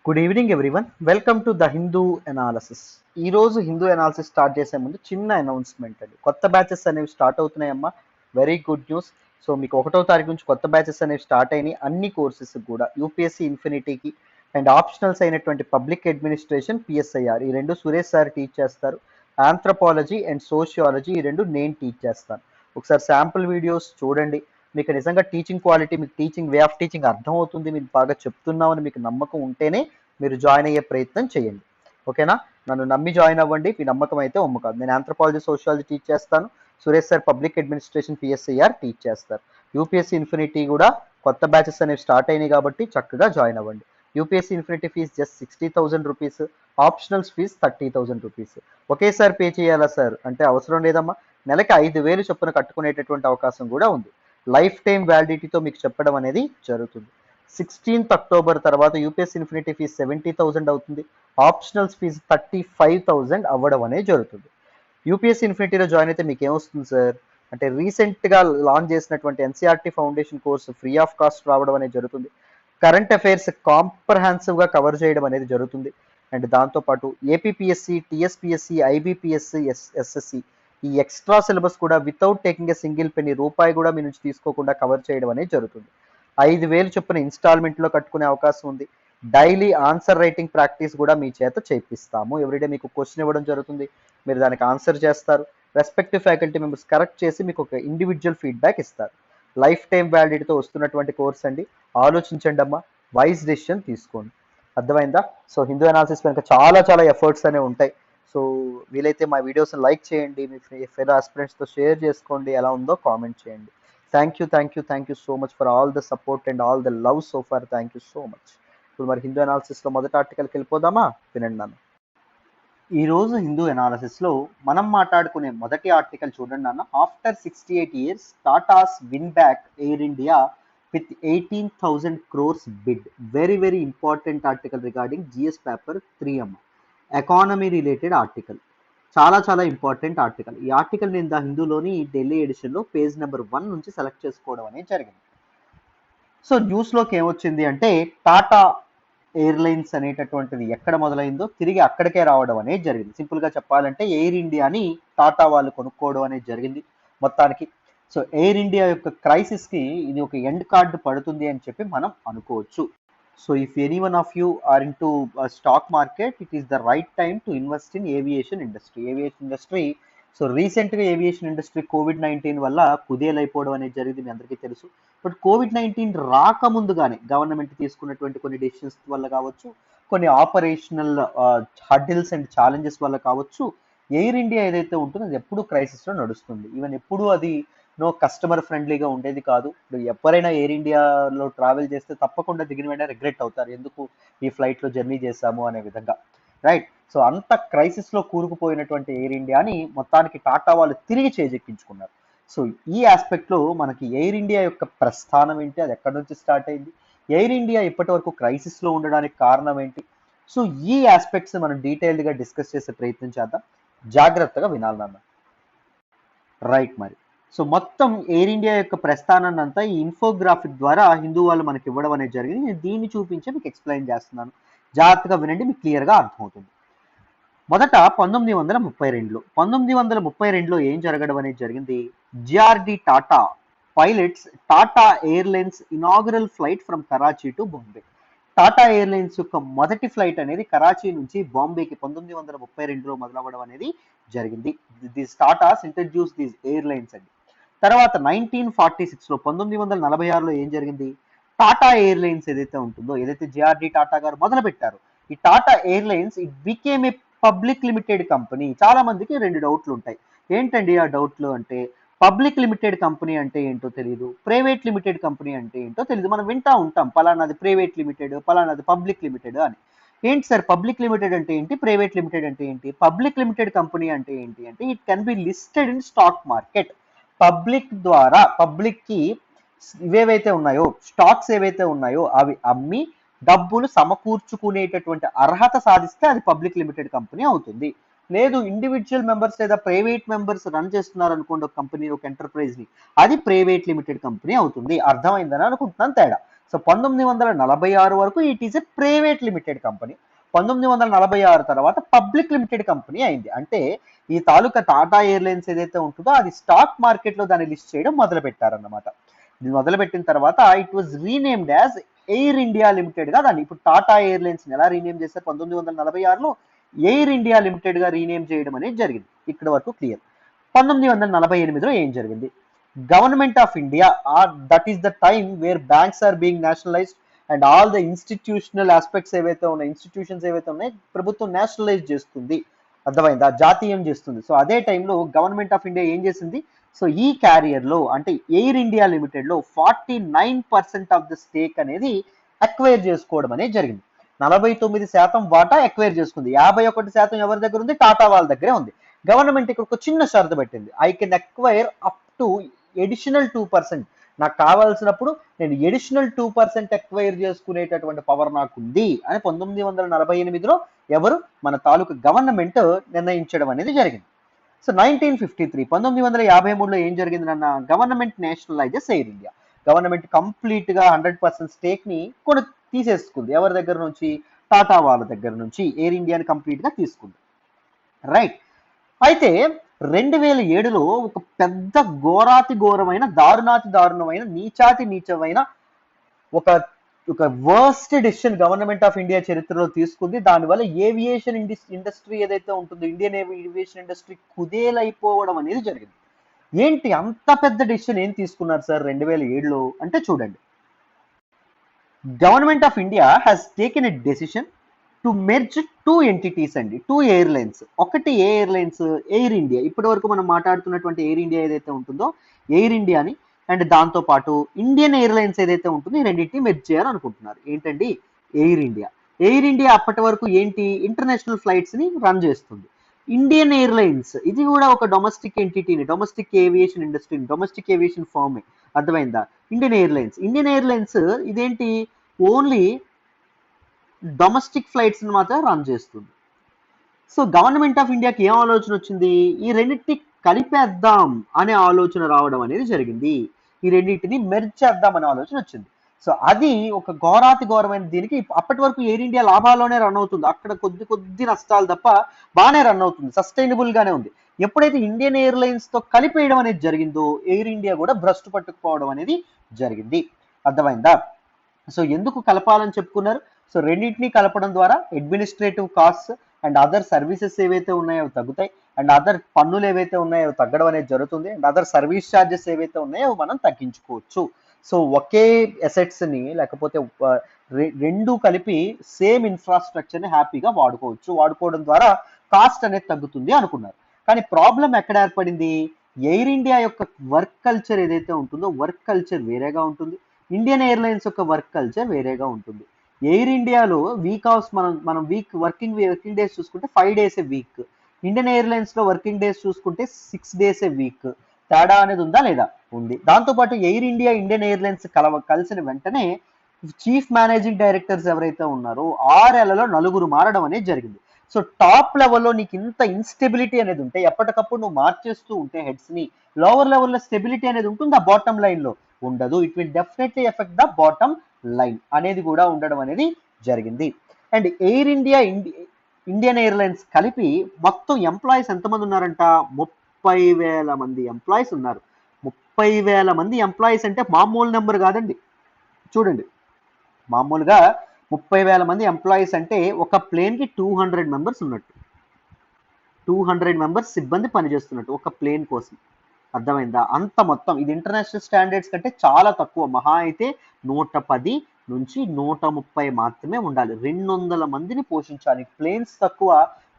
Good evening everyone. Welcome to the Hindu analysis. ఈ రోజు Hindu analysis start చేసే ముందు చిన్న అనౌన్స్మెంట్ అండి. కొత్త బ్యాచెస్ అనేవి స్టార్ట్ అవుతున్నాయమ్మా. Very good news. సో మీకు 1వ తారీఖు నుంచి కొత్త బ్యాచెస్ అనేవి స్టార్ట్ అయినాయి. అన్ని కోర్సెస్ కూడా యూపీఎస్సీ ఇన్ఫినిటీకి అండ్ ఆప్షనల్స్ అయినటువంటి పబ్లిక్ అడ్మినిస్ట్రేషన్, పిఎస్ఐఆర్ ఈ రెండు సురేష్ సార్ టీచ్ చేస్తారు. ఆంథ్రపాలజీ అండ్ సోషియాలజీ ఈ రెండు నేను టీచ్ చేస్తాను. ఒకసారి శాంపుల్ వీడియోస్ చూడండి. మీకు నిజంగా టీచింగ్ క్వాలిటీ, మీకు టీచింగ్ వే ఆఫ్ టీచింగ్ అర్థమవుతుంది, మీకు బాగా చెప్తున్నామని మీకు నమ్మకం ఉంటేనే మీరు జాయిన్ అయ్యే ప్రయత్నం చేయండి. ఓకేనా? నన్ను నమ్మి జాయిన్ అవ్వండి. మీ నమ్మకం అయితే ఒమ్ము కాదు. నేను ఆంథ్రపాలజీ, సోషియాలజీ టీచ్ చేస్తాను. Suresh sir public administration, PSIR teach చేస్తారు. యూపీఎస్సీ ఇన్ఫినిటీ కూడా కొత్త బ్యాచెస్ అనేవి స్టార్ట్ అయినాయి కాబట్టి చక్కగా జాయిన్ అవ్వండి. UPSC infinity fees just 60,000 rupees, optionals fees 30,000 rupees. ఒకేసారి పే చేయాలా సార్ అంటే అవసరం లేదమ్మా. నెలకి 5,000 చొప్పున కట్టుకునేటటువంటి అవకాశం కూడా ఉంది. లైఫ్ టైం వ్యాలిడిటీతో మీకు చెప్పడం అనేది జరుగుతుంది. 16th అక్టోబర్ తర్వాత యూపీఎస్సీ ఇన్ఫినిటీ ఫీజ్ 70,000 అవుతుంది. ఆప్షనల్స్ ఫీజ్ 35,000 అవ్వడం అనేది జరుగుతుంది. యూపీఎస్సీ ఇన్ఫినిటీలో జాయిన్ అయితే మీకు ఏమొస్తుంది సార్ అంటే రీసెంట్గా లాంచ్ చేసినటువంటి NCERT foundation course free of cost రావడం అనేది జరుగుతుంది. కరెంట్ అఫైర్స్ కాంప్రహెన్సివ్గా కవర్ చేయడం అనేది జరుగుతుంది. అండ్ దాంతోపాటు ఏపీపీఎస్సీ, టీఎస్పీఎస్సీ, ఐబీపీఎస్సీ, ఎస్ఎస్సి ఈ ఎక్స్ట్రా సిలబస్ కూడా without taking a single Penney రూపాయి కూడా మీ నుంచి తీసుకోకుండా కవర్ చేయడం అనేది జరుగుతుంది. 5,000 చొప్పున ఇన్స్టాల్మెంట్లో కట్టుకునే అవకాశం ఉంది. డైలీ ఆన్సర్ రైటింగ్ ప్రాక్టీస్ కూడా మీ చేత చేపిస్తాము. ఎవ్రీడే మీకు క్వశ్చన్ ఇవ్వడం జరుగుతుంది, మీరు దానికి ఆన్సర్ చేస్తారు. రెస్పెక్టివ్ ఫ్యాకల్టీ మెంబర్స్ కరెక్ట్ చేసి మీకు ఒక ఇండివిజువల్ ఫీడ్బ్యాక్ ఇస్తారు. లైఫ్ టైం వ్యాలిడిటీతో వస్తున్నటువంటి కోర్స్ అండి. ఆలోచించండి అమ్మా, వైజ్ డెసిషన్ తీసుకోండి. అర్థమైందా? సో హిందూ అనాలిసిస్ వెనుక చాలా ఎఫర్ట్స్ అనేవి ఉంటాయి. సో వీలైతే మా వీడియోస్ని లైక్ చేయండి, మీ ఫెలో ఆస్పిరెంట్స్తో షేర్ చేసుకోండి, ఎలా ఉందో కామెంట్ చేయండి. Thank you so much for all the support and all the love so far. Thank you so much. ఇప్పుడు మరి హిందూ అనాలిసిస్లో మొదటి ఆర్టికల్కి వెళ్ళిపోదామా? వినండి నాన్న. ఈరోజు హిందూ అనాలిసిస్లో మనం మాట్లాడుకునే మొదటి ఆర్టికల్ చూడండి నాన్న. After 68 years Tatas win back air India with 18,000 crores bid. Very important article regarding GS paper 3M. Economy related article. చాలా ఇంపార్టెంట్ ఆర్టికల్. ఈ ఆర్టికల్ నేను ద హిందూలోని ఢిల్లీ ఎడిషన్లో పేజ్ నెంబర్ 1 నుంచి సెలెక్ట్ చేసుకోవడం అనేది జరిగింది. సో న్యూస్లోకి ఏమొచ్చింది అంటే టాటా ఎయిర్లైన్స్ అనేటటువంటిది ఎక్కడ మొదలైందో తిరిగి అక్కడికే రావడం అనేది జరిగింది. సింపుల్గా చెప్పాలంటే ఎయిర్ ఇండియాని టాటా వాళ్ళు కొనుక్కోవడం అనేది జరిగింది మొత్తానికి. సో ఎయిర్ ఇండియా యొక్క క్రైసిస్కి ఇది ఒక ఎండ్ కార్డు పడుతుంది అని చెప్పి మనం అనుకోవచ్చు. So if any one of you are into stock market, it is the right time to invest in aviation industry. So రీసెంట్గా ఏవియేషన్ ఇండస్ట్రీ COVID-19 వల్ల కుదేలైపోవడం అనేది జరిగింది, మీ అందరికీ తెలుసు. బట్ COVID-19 రాకముందుగానే గవర్నమెంట్ తీసుకున్నటువంటి కొన్ని డెసిషన్స్ వల్ల కావచ్చు, కొన్ని ఆపరేషనల్ హర్డిల్స్ అండ్ ఛాలెంజెస్ వల్ల కావచ్చు, ఎయిర్ ఇండియా ఏదైతే ఉంటుందో అది ఎప్పుడు క్రైసిస్లో నడుస్తుంది. ఈవెన్ ఎప్పుడు అది కస్టమర్ ఫ్రెండ్లీగా ఉండేది కాదు. ఎవరైనా ఎయిర్ ఇండియాలో ట్రావెల్ చేస్తే తప్పకుండా దిగిన వెంటనే రిగ్రెట్ అవుతారు, ఎందుకు ఈ ఫ్లైట్లో జర్నీ చేశాము అనే విధంగా, రైట్? సో అంత క్రైసిస్లో కూరుకుపోయినటువంటి ఎయిర్ ఇండియాని మొత్తానికి టాటా వాళ్ళు తిరిగి చేజెక్కించుకున్నారు. సో ఈ ఆస్పెక్ట్లో మనకి ఎయిర్ ఇండియా యొక్క ప్రస్థానం ఏంటి, అది ఎక్కడి నుంచి స్టార్ట్ అయింది, ఎయిర్ ఇండియా ఇప్పటి వరకు క్రైసిస్లో ఉండడానికి కారణం ఏంటి, సో ఈ ఆస్పెక్ట్స్ మనం డీటెయిల్డ్గా డిస్కస్ చేసే ప్రయత్నం చేద్దాం. జాగ్రత్తగా వినాలి నాన్న, రైట్? మరి సో మొత్తం ఎయిర్ ఇండియా యొక్క ప్రస్థానాన్ని అంతా ఈ ఇన్ఫోగ్రాఫిక్ ద్వారా హిందూ వాళ్ళు మనకి ఇవ్వడం అనేది జరిగింది. నేను దీన్ని చూపించి మీకు ఎక్స్ప్లెయిన్ చేస్తున్నాను, జాగ్రత్తగా వినండి, మీకు క్లియర్గా అర్థమవుతుంది. మొదట 1932లో ఏం జరగడం అనేది జరిగింది, GRD Tata pilots Tata airlines inaugural flight from Karachi to Bombay. Tata airlines యొక్క మొదటి ఫ్లైట్ అనేది కరాచీ నుంచి బాంబేకి 1932లో మొదలవ్వడం అనేది జరిగింది. This Tatas introduce these airlines అండి. తర్వాత 1946లో 1946లో ఏం జరిగింది, టాటా ఎయిర్లైన్స్ ఏదైతే ఉంటుందో, ఏదైతే జిఆర్డి టాటా గారు మొదలు పెట్టారో ఈ Tata airlines it became a public limited company. చాలా మందికి 2 డౌట్లు ఉంటాయి. ఏంటండి ఆ డౌట్లు అంటే, పబ్లిక్ లిమిటెడ్ కంపెనీ అంటే ఏంటో తెలియదు, ప్రైవేట్ లిమిటెడ్ కంపెనీ అంటే ఏంటో తెలియదు. మనం వింటా ఉంటాం పలానాది ప్రైవేట్ లిమిటెడ్, పలానాది పబ్లిక్ లిమిటెడ్ అని. ఏంటి సార్ పబ్లిక్ లిమిటెడ్ అంటే ఏంటి, ప్రైవేట్ లిమిటెడ్ అంటే ఏంటి? పబ్లిక్ లిమిటెడ్ కంపెనీ అంటే ఏంటి అంటే it can be listed in stock market. Public ద్వారా పబ్లిక్కి ఇవేవైతే ఉన్నాయో స్టాక్స్ ఏవైతే ఉన్నాయో అవి అమ్మి డబ్బులు సమకూర్చుకునేటటువంటి అర్హత సాధిస్తే అది పబ్లిక్ లిమిటెడ్ కంపెనీ అవుతుంది. లేదు ఇండివిజువల్ మెంబర్స్ లేదా ప్రైవేట్ మెంబర్స్ రన్ చేస్తున్నారు అనుకోండి ఒక కంపెనీ, ఒక ఎంటర్ప్రైజ్ ని, అది ప్రైవేట్ లిమిటెడ్ కంపెనీ అవుతుంది. అర్థమైందని అనుకుంటున్నాను తేడా. సో 1946 వరకు it is a private limited company. 1946 తర్వాత పబ్లిక్ లిమిటెడ్ కంపెనీ అయింది. అంటే ఈ తాలూకా టాటా ఎయిర్లైన్స్ ఏదైతే ఉంటుందో అది స్టాక్ మార్కెట్ లో దాన్ని లిస్ట్ చేయడం మొదలు పెట్టారన్నమాట. ఇది మొదలుపెట్టిన తర్వాత it was renamed as Air India limited గా దాన్ని ఇప్పుడు టాటా ఎయిర్లైన్స్ ఎలా రీనేమ్ చేశారు 1946లో ఎయిర్ ఇండియా లిమిటెడ్ గా రీనేమ్ చేయడం అనేది జరిగింది. ఇక్కడ వరకు క్లియర్. 1948లో ఏం జరిగింది? Government of India, that is the time where banks are being nationalised and all the institutional aspects ఏవైతే ఉన్నాయి, ఇన్స్టిట్యూషన్స్ ఏవైతే ఉన్నాయి ప్రభుత్వం నేషనలైజ్ చేస్తుంది, అర్థమైందా, జాతీయం చేస్తుంది. సో అదే టైంలో గవర్నమెంట్ ఆఫ్ ఇండియా ఏం చేసింది? సో ఈ క్యారియర్ లో అంటే ఎయిర్ ఇండియా లిమిటెడ్ లో 49% ఆఫ్ ద స్టేక్ అనేది అక్వైర్ చేసుకోవడం అనేది జరిగింది. 49% వాటా అక్వైర్ చేసుకుంది. 51% ఎవరి దగ్గర ఉంది? టాటా వాళ్ళ దగ్గరే ఉంది. గవర్నమెంట్ ఇక్కడ ఒక చిన్న షరతు పెట్టింది, I can acquire up to additional 2%. నాకు కావాల్సినప్పుడు నేను ఎడిషనల్ 2% అక్వైర్ చేసుకునేటటువంటి పవర్ నాకుంది అని 1948లో ఎవరు? మన తాలూకు గవర్నమెంట్ నిర్ణయించడం అనేది జరిగింది. సో 1953లో ఏం జరిగింది అన్న? Government nationalises Air India. Government complete గా 100% స్టేక్ ని తీసేసుకుంది. ఎవరి దగ్గర నుంచి? టాటా వాళ్ళ దగ్గర నుంచి ఎయిర్ ఇండియాని కంప్లీట్ గా తీసుకుంది. రైట్. అయితే 2007లో ఒక పెద్ద ఘోరమైన దారుణమైన నీచమైన ఒక worst decision government of India చరిత్రలో తీసుకుంది. దానివల్ల ఏవియేషన్ ఇండస్ట్రీ ఏదైతే ఉంటుందో, ఇండియన్ ఏవియేషన్ ఇండస్ట్రీ కుదేలైపోవడం అనేది జరిగింది. ఏంటి అంత పెద్ద డెసిషన్ ఏం తీసుకున్నారు సార్ 2007లో అంటే చూడండి, government of India has taken a decision to merge 2 entities అండి, 2 ఎయిర్లైన్స్. ఒకటి ఏ ఎయిర్లైన్స్? Air India. ఇప్పటి వరకు మనం మాట్లాడుతున్నటువంటి ఎయిర్ ఇండియా ఏదైతే ఉంటుందో ఎయిర్ ఇండియాని అండ్ దాంతో పాటు ఇండియన్ ఎయిర్లైన్స్ ఏదైతే ఉంటుందో ఈ రెండింటిని మెర్జ్ చేయాలనుకుంటున్నారు. ఏంటండి? Air India. ఎయిర్ ఇండియా అప్పటి వరకు ఏంటి? ఇంటర్నేషనల్ ఫ్లైట్స్ ని రన్ చేస్తుంది. ఇండియన్ ఎయిర్లైన్స్ ఇది కూడా ఒక డొమెస్టిక్ ఎంటిటీని, డొమెస్టిక్ ఏవియేషన్ ఇండస్ట్రీని, డొమెస్టిక్ ఏవియేషన్ ఫర్మ్. అర్థమైందా? ఇండియన్ ఎయిర్లైన్స్ ఇదేంటి? ఓన్లీ డొమెస్టిక్ ఫ్లైట్స్ మాత్రం రన్ చేస్తుంది. సో గవర్నమెంట్ ఆఫ్ ఇండియాకి ఏం ఆలోచన వచ్చింది? ఈ రెండింటిని కలిపేద్దాం అనే ఆలోచన రావడం అనేది జరిగింది. ఈ రెండింటిని మెర్జ్ చేద్దాం అనే ఆలోచన వచ్చింది. సో అది ఒక ఘోరమైన దీనికి అప్పటి వరకు ఎయిర్ ఇండియా లాభాల్లోనే రన్ అవుతుంది. అక్కడ కొద్ది నష్టాలు తప్ప బాగానే రన్ అవుతుంది, సస్టైనబుల్ గానే ఉంది. ఎప్పుడైతే ఇండియన్ ఎయిర్లైన్స్ తో కలిపేయడం అనేది జరిగిందో ఎయిర్ ఇండియా కూడా భ్రష్టు పట్టుకుపోవడం అనేది జరిగింది. అర్థమైందా? సో ఎందుకు కలపాలని చెప్పుకున్నారు? సో రెండింటినీ కలపడం ద్వారా administrative cost and other services ఏవైతే ఉన్నాయో అవి తగ్గుతాయి, అండ్ అదర్ పన్నులు ఏవైతే ఉన్నాయో అవి తగ్గడం అనేది జరుగుతుంది, అండ్ అదర్ సర్వీస్ ఛార్జెస్ ఏవైతే ఉన్నాయో మనం తగ్గించుకోవచ్చు. సో ఒకే అసెట్స్ ని లేకపోతే రెండు కలిపి సేమ్ ఇన్ఫ్రాస్ట్రక్చర్ ని హ్యాపీగా వాడుకోవడం ద్వారా కాస్ట్ అనేది తగ్గుతుంది అనుకున్నారు. కానీ ప్రాబ్లం ఎక్కడ ఏర్పడింది? ఎయిర్ ఇండియా యొక్క వర్క్ కల్చర్ ఏదైతే ఉంటుందో వర్క్ కల్చర్ వేరేగా ఉంటుంది, ఇండియన్ ఎయిర్లైన్స్ యొక్క వర్క్ కల్చర్ వేరేగా ఉంటుంది. ఎయిర్ ఇండియాలో వీక్ అవర్స్ మనం వర్కింగ్ డేస్ చూసుకుంటే 5 days ఏ వీక్. ఇండియన్ ఎయిర్లైన్స్ లో వర్కింగ్ డేస్ చూసుకుంటే 6 days ఏ వీక్. తేడా అనేది ఉందా? లేదా? ఉంది. దాంతోపాటు ఎయిర్ ఇండియా ఇండియన్ ఎయిర్లైన్స్ కలిసిన వెంటనే చీఫ్ మేనేజింగ్ డైరెక్టర్స్ ఎవరైతే ఉన్నారో 6 ఏళ్లలో 4 మారడం అనేది జరిగింది. సో టాప్ లెవెల్లో నీకు ఇంత ఇన్స్టెబిలిటీ అనేది ఉంటే ఎప్పటికప్పుడు నువ్వు మార్చేస్తూ ఉంటే హెడ్స్ ని, లోవర్ లెవెల్లో స్టెబిలిటీ అనేది ఉంటుంది, ఆ బాటమ్ లైన్ లో ఉండదు. It will definitely effect the bottom line అనేది కూడా ఉండడం అనేది జరిగింది. And air India Indian airlines కలిపి మొత్తం ఎంప్లాయీస్ ఎంతమంది ఉన్నారంట? 30,000 మంది ఎంప్లాయీస్ ఉన్నారు. 30,000 మంది ఎంప్లాయీస్ అంటే మామూలు నెంబర్ కాదండి. చూడండి, మామూలుగా 30,000 మంది ఎంప్లాయీస్ అంటే ఒక ప్లేన్ కి 200 మెంబర్స్ ఉన్నట్టు, 200 మెంబర్స్ సిబ్బంది పనిచేస్తున్నట్టు ఒక ప్లేన్ కోసం. అర్థమైందా? అంత మొత్తం ఇది ఇంటర్నేషనల్ స్టాండర్డ్స్ కంటే చాలా తక్కువ. మహా అయితే 110 నుంచి 130 మాత్రమే ఉండాలి. 200 మందిని పోషించాలి. ప్లేన్స్ తక్కువ,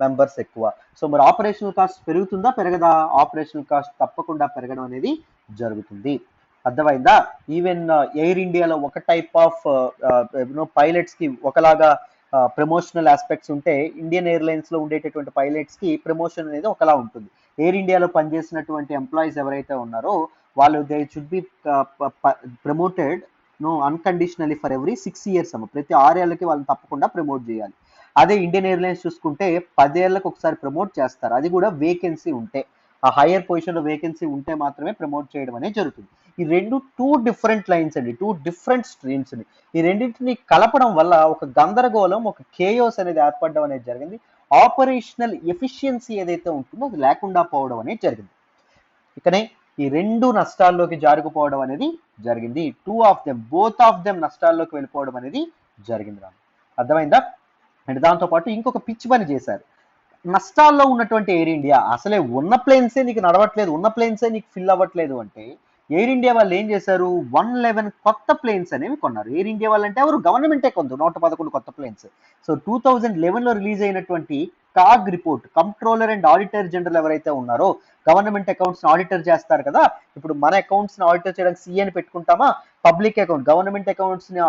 మెంబర్స్ ఎక్కువ. సో మరి ఆపరేషనల్ కాస్ట్ పెరుగుతుందా పెరగదా? ఆపరేషనల్ కాస్ట్ తప్పకుండా పెరగడం అనేది జరుగుతుంది. అర్థమైందా? ఈవెన్ ఎయిర్ ఇండియాలో ఒక టైప్ ఆఫ్ పైలట్స్ కి ఒకలాగా ప్రమోషనల్ ఆస్పెక్ట్స్ ఉంటే ఇండియన్ ఎయిర్లైన్స్ లో ఉండేటటువంటి పైలట్స్ కి ప్రమోషన్ అనేది ఒకలా ఉంటుంది. ఎయిర్ ఇండియాలో పనిచేసినటువంటి ఎంప్లాయీస్ ఎవరైతే ఉన్నారో వాళ్ళు they should be promoted unconditionally for every 6 years అమ్మ. ప్రతి 6 ఏళ్ళకి వాళ్ళని తప్పకుండా ప్రమోట్ చేయాలి. అదే ఇండియన్ ఎయిర్లైన్స్ చూసుకుంటే 10 ఏళ్ళకి ఒకసారి ప్రమోట్ చేస్తారు, అది కూడా వేకెన్సీ ఉంటే. ఆ హైయర్ పొజిషన్లో వేకెన్సీ ఉంటే మాత్రమే ప్రమోట్ చేయడం అనేది జరుగుతుంది. ఈ రెండు టూ డిఫరెంట్ లైన్స్ అండి, టూ డిఫరెంట్ స్ట్రీమ్స్. ఈ రెండింటిని కలపడం వల్ల ఒక గందరగోళం, ఒక కేయోస్ అనేది ఏర్పడడం అనేది జరిగింది. ఆపరేషనల్ ఎఫిషియన్సీ ఏదైతే ఉంటుందో అది లేకుండా పోవడం అనేది జరిగింది. ఇకనే ఈ రెండు నష్టాల్లోకి జారుకుపోవడం అనేది జరిగింది. బోత్ ఆఫ్ దెమ్ నష్టాల్లోకి వెళ్ళిపోవడం అనేది జరిగింది. అర్థమైందా? అండ్ దాంతోపాటు ఇంకొక పిచ్చి పని చేశారు. నష్టాల్లో ఉన్నటువంటి ఎయిర్ ఇండియా, అసలే ఉన్న ప్లేన్సే నీకు నడవట్లేదు, ఉన్న ప్లేన్సే నీకు ఫిల్ అవ్వట్లేదు అంటే ఎయిర్ ఇండియా వాళ్ళు ఏం చేశారు, 111 కొత్త ప్లేన్స్ అనేవి కొన్నారు. ఎయిర్ ఇండియా వాళ్ళు అంటే ఎవరు, గవర్నమెంటే కొంది 111 కొత్త ప్లేన్స్. సో 2011లో రిలీజ్ అయినటువంటి CAG report, controller and auditor general ఎవరైతే ఉన్నారో, గవర్నమెంట్ అకౌంట్స్ ఆడిటర్ చేస్తారు కదా, ఇప్పుడు మన అకౌంట్స్ ఆడిటర్ చేయడానికి సిఏని పెట్టుకుంటామా, పబ్లిక్ అకౌంట్ గవర్నమెంట్ అకౌంట్స్ ని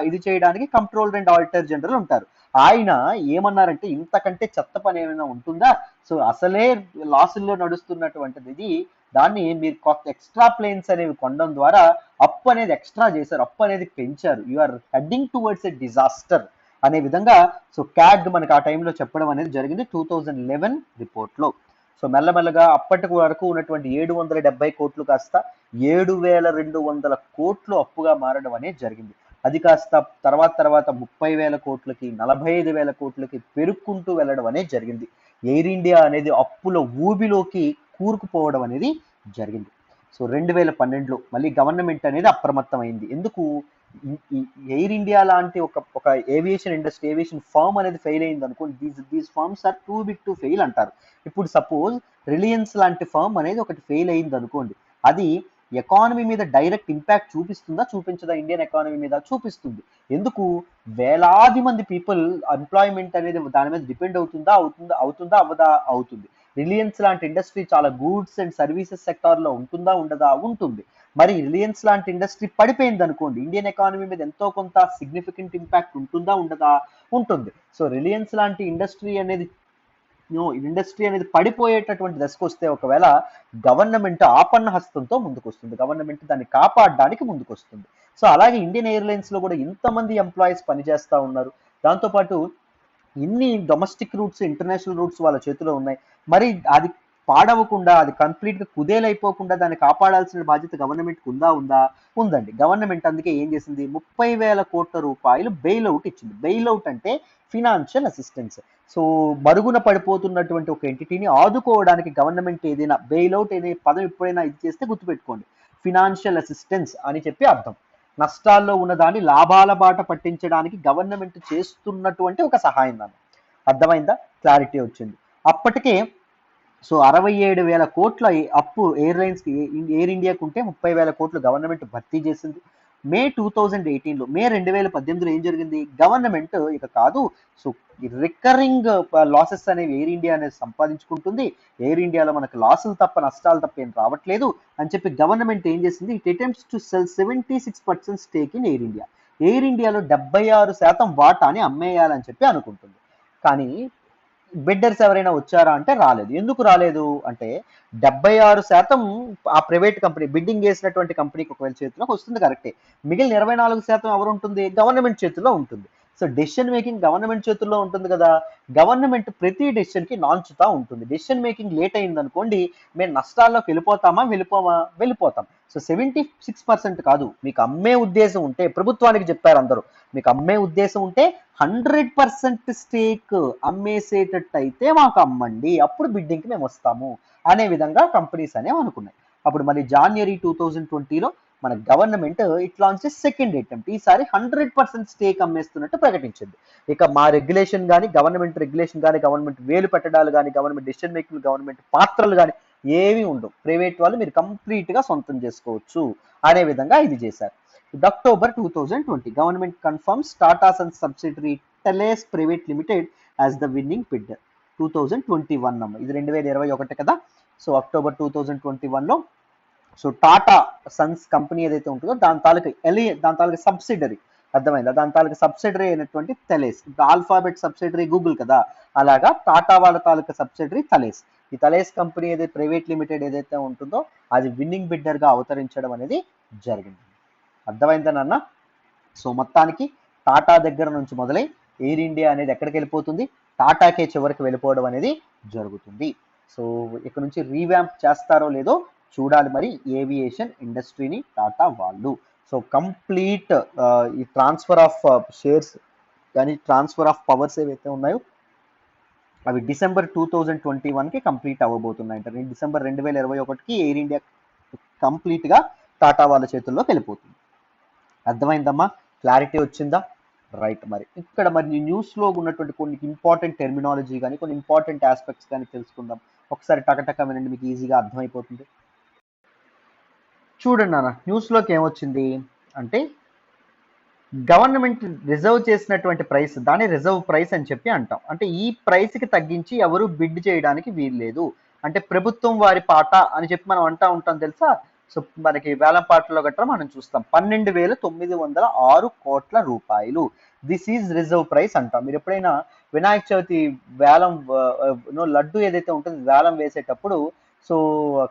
ఇది చేయడానికి కంట్రోలర్ అండ్ ఆడిటర్ జనరల్ ఉంటారు. ఆయన ఏమన్నారంటే ఇంతకంటే చెత్త పని ఏమైనా ఉంటుందా, సో అసలే లాసుల్లో నడుస్తున్నటువంటిది ఇది, దాన్ని మీరు కొత్త ఎక్స్ట్రా ప్లేన్స్ అనేవి కొనడం ద్వారా అప్పు అనేది ఎక్స్ట్రా చేశారు, అప్పు అనేది పెంచారు, you are heading towards a disaster అనే విధంగా సో క్యాగ్ మనకు ఆ టైంలో చెప్పడం అనేది జరిగింది 2011 రిపోర్ట్లో. సో మెల్లమెల్లగా అప్పటి వరకు ఉన్నటువంటి 770 కోట్లు కాస్త 7,200 కోట్లు అప్పుగా మారడం అనేది జరిగింది. అది కాస్త తర్వాత 30,000 కోట్లకి, 45,000 కోట్లకి పెరుక్కుంటూ వెళ్ళడం అనేది జరిగింది. ఎయిర్ ఇండియా అనేది అప్పుల ఊబిలోకి కూరుకుపోవడం అనేది జరిగింది. సో 2012లో మళ్ళీ గవర్నమెంట్ అనేది అప్రమత్తమైంది. ఎందుకు, ఎయిర్ ఇండియా లాంటి ఒక ఏవియేషన్ ఇండస్ట్రీ, ఏవియేషన్ ఫర్మ్ అనేది ఫెయిల్ అయింది అనుకోండి, these firms are too big to fail అంటారు. ఇప్పుడు సపోజ్ రిలయన్స్ లాంటి ఫర్మ్ అనేది ఒకటి ఫెయిల్ అయింది అనుకోండి, అది ఎకానమీ మీద డైరెక్ట్ ఇంపాక్ట్ చూపిస్తుందా, చూపించదా? ఇండియన్ ఎకానమీ మీద చూపిస్తుంది. ఎందుకు, వేలాది మంది పీపుల్ ఎంప్లాయ్మెంట్ అనేది దాని మీద డిపెండ్ అవుతుందా అవ్వదా? అవుతుంది. రిలయన్స్ లాంటి ఇండస్ట్రీ చాలా గూడ్స్ అండ్ సర్వీసెస్ సెక్టార్లో ఉంటుందా ఉండదా? ఉంటుంది. మరి రిలయన్స్ లాంటి ఇండస్ట్రీ పడిపోయింది అనుకోండి, ఇండియన్ ఎకానమీ మీద ఎంతో కొంత సిగ్నిఫికెంట్ ఇంపాక్ట్ ఉంటుందా ఉండదా? ఉంటుంది. సో రిలయన్స్ లాంటి ఇండస్ట్రీ అనేది పడిపోయేటటువంటి దశకు వస్తే ఒకవేళ గవర్నమెంట్ ఆపన్న హస్తంతో ముందుకు వస్తుంది, గవర్నమెంట్ దాన్ని కాపాడడానికి ముందుకు వస్తుంది. సో అలాగే ఇండియన్ ఎయిర్లైన్స్ లో కూడా ఇంతమంది ఎంప్లాయీస్ పనిచేస్తూ ఉన్నారు. దాంతోపాటు ఇన్ని డొమెస్టిక్ రూట్స్, ఇంటర్నేషనల్ రూట్స్ వాళ్ళ చేతిలో ఉన్నాయి. మరి అది పాడవకుండా, అది కంప్లీట్ గా కుదేలైపోకుండా దాన్ని కాపాడాల్సిన బాధ్యత గవర్నమెంట్ ఉందండి. గవర్నమెంట్ అందుకే ఏం చేసింది, 30,000 కోట్ల రూపాయలు బెయిల్అవుట్ ఇచ్చింది. బెయిల్అవుట్ అంటే ఫినాన్షియల్ అసిస్టెన్స్. సో మరుగున పడిపోతున్నటువంటి ఒక ఎంటిటీని ఆదుకోవడానికి గవర్నమెంట్ ఏదైనా బెయిల్అవుట్ అనే పదం ఎప్పుడైనా ఇది చేస్తే గుర్తుపెట్టుకోండి, ఫినాన్షియల్ అసిస్టెన్స్ అని చెప్పి అర్థం. నష్టాల్లో ఉన్న దాన్ని లాభాల బాట పట్టించడానికి గవర్నమెంట్ చేస్తున్నటువంటి ఒక సహాయం. దాన్ని అర్థమైందా? క్లారిటీ వచ్చింది. అప్పటికే సో 67,000 కోట్ల అప్పు ఎయిర్లైన్స్కి, ఎయిర్ ఇండియాకు ఉంటే 30,000 కోట్లు గవర్నమెంట్ భర్తీ చేసింది. మే 2018లో, మే 2018లో ఏం జరిగింది, గవర్నమెంట్ ఇక కాదు, సో రికరింగ్ లాసెస్ అనేవి ఎయిర్ ఇండియా అనేది సంపాదించుకుంటుంది, ఎయిర్ ఇండియాలో మనకు లాసులు తప్ప నష్టాలు తప్ప ఏం రావట్లేదు అని చెప్పి గవర్నమెంట్ ఏం చేసింది, it attempts to cell 76% stake in air India. Air ఇండియాలో 76% వాటాని అమ్మేయాలని చెప్పి అనుకుంటుంది. కానీ బిడ్డర్స్ ఎవరైనా వచ్చారా అంటే రాలేదు. ఎందుకు రాలేదు అంటే 76% ఆ ప్రైవేట్ కంపెనీ బిడ్డింగ్ చేసినటువంటి కంపెనీకి ఒకవేళ చేతిలోకి వస్తుంది కరెక్టే, మిగిలిన 24% ఎవరు ఉంటుంది, గవర్నమెంట్ చేతుల్లో ఉంటుంది. సో డెసిషన్ మేకింగ్ గవర్నమెంట్ చేతుల్లో ఉంటుంది కదా, గవర్నమెంట్ ప్రతి డెసిషన్ కి నాంచుతా ఉంటుంది. డెసిషన్ మేకింగ్ లేట్ అయింది అనుకోండి, మేము నష్టాల్లోకి వెళ్ళిపోతాం. సో 76% కాదు, మీకు అమ్మే ఉద్దేశం ఉంటే, ప్రభుత్వానికి చెప్పారు అందరూ, మీకు అమ్మే ఉద్దేశం ఉంటే 100% స్టేక్ అమ్మేసేటట్టు అయితే మాకు అమ్మండి, అప్పుడు బిడ్డింగ్కి మేము వస్తాము అనే విధంగా కంపెనీస్ అనేవి అనుకున్నాయి. అప్పుడు మళ్ళీ January 2020లో మన government it launch second attempt. ఈసారి 100% స్టేక్ అమ్మేస్తున్నట్టు ప్రకటించింది. ఇక మా రెగ్యులేషన్ కానీ, గవర్నమెంట్ రెగ్యులేషన్ కానీ, గవర్నమెంట్ వేలు పెట్టడాలు కానీ, గవర్నమెంట్ డెసిషన్ మేకింగ్, గవర్నమెంట్ పాత్రలు కానీ ఏవి ఉండవు, ప్రైవేట్ వాళ్ళు మీరు కంప్లీట్ గా సొంతం చేసుకోవచ్చు అనే విధంగా ఇది చేశారు. October 2020, government confirms Tata Sons subsidiary Thales Private Limited as the winning bidder. 2021 అమ్మ, ఇది 2021 కదా. సో అక్టోబర్ 2021లో సో టాటా సన్స్ కంపెనీ ఏదైతే ఉంటుందో దాని తాలూకా సబ్సిడరీ, అర్థమైందా, దాని తాలూకా సబ్సిడరీ అయినటువంటి థలేస్, ఆల్ఫాబెట్ సబ్సిడరీ గూగుల్ కదా, అలాగా టాటా వాళ్ళ తాలూకా సబ్సిడరీ థలేస్. ఈ థలేస్ కంపెనీ ఏదైతే ప్రైవేట్ లిమిటెడ్ ఏదైతే ఉంటుందో అది విన్నింగ్ బిడ్డర్ గా అవతరించడం అనేది జరిగింది. అర్థమైందనన్న. సో మొత్తానికి టాటా దగ్గర నుంచి మొదలై ఎయిర్ ఇండియా అనేది ఎక్కడికి వెళ్ళిపోతుంది, టాటాకే చివరికి వెళ్ళిపోవడం అనేది జరుగుతుంది. సో ఇక్కడ నుంచి రీవ్యాంప్ చేస్తారో లేదో చూడాలి మరి ఏవియేషన్ ఇండస్ట్రీని టాటా వాళ్ళు. సో కంప్లీట్ ఈ ట్రాన్స్ఫర్ ఆఫ్ షేర్స్ కానీ ట్రాన్స్ఫర్ ఆఫ్ పవర్స్ ఏవైతే ఉన్నాయో అవి డిసెంబర్ 2021కి కంప్లీట్ అవ్వబోతున్నాయి. అంటే డిసెంబర్ 2021కి ఎయిర్ ఇండియా కంప్లీట్గా టాటా వాళ్ళ చేతుల్లోకి వెళ్ళిపోతుంది. అర్థమైందమ్మా? క్లారిటీ వచ్చిందా? రైట్. మరి ఇక్కడ మరి న్యూస్లో ఉన్నటువంటి కొన్ని ఇంపార్టెంట్ టెర్మినాలజీ కానీ కొన్ని ఇంపార్టెంట్ ఆస్పెక్ట్స్ కానీ తెలుసుకుందాం. ఒకసారి టకటక వినండి, మీకు ఈజీగా అర్థమైపోతుంది. చూడండి నాన్న, న్యూస్లోకి ఏమొచ్చింది అంటే గవర్నమెంట్ రిజర్వ్ చేసినటువంటి ప్రైస్, దాన్ని రిజర్వ్ ప్రైస్ అని చెప్పి అంటాం. అంటే ఈ ప్రైస్కి తగ్గించి ఎవరు బిడ్ చేయడానికి వీల్లేదు. అంటే ప్రభుత్వం వారి పాట అని చెప్పి మనం అంటా ఉంటాం తెలుసా. సో మనకి వేలం పాటలో గట్రా మనం చూస్తాం 12,906 కోట్ల రూపాయలు. దిస్ ఈజ్ రిజర్వ్ ప్రైస్ అంటాం. మీరు ఎప్పుడైనా వినాయక చవితి వేలం లడ్డు ఏదైతే ఉంటుందో వేలం వేసేటప్పుడు సో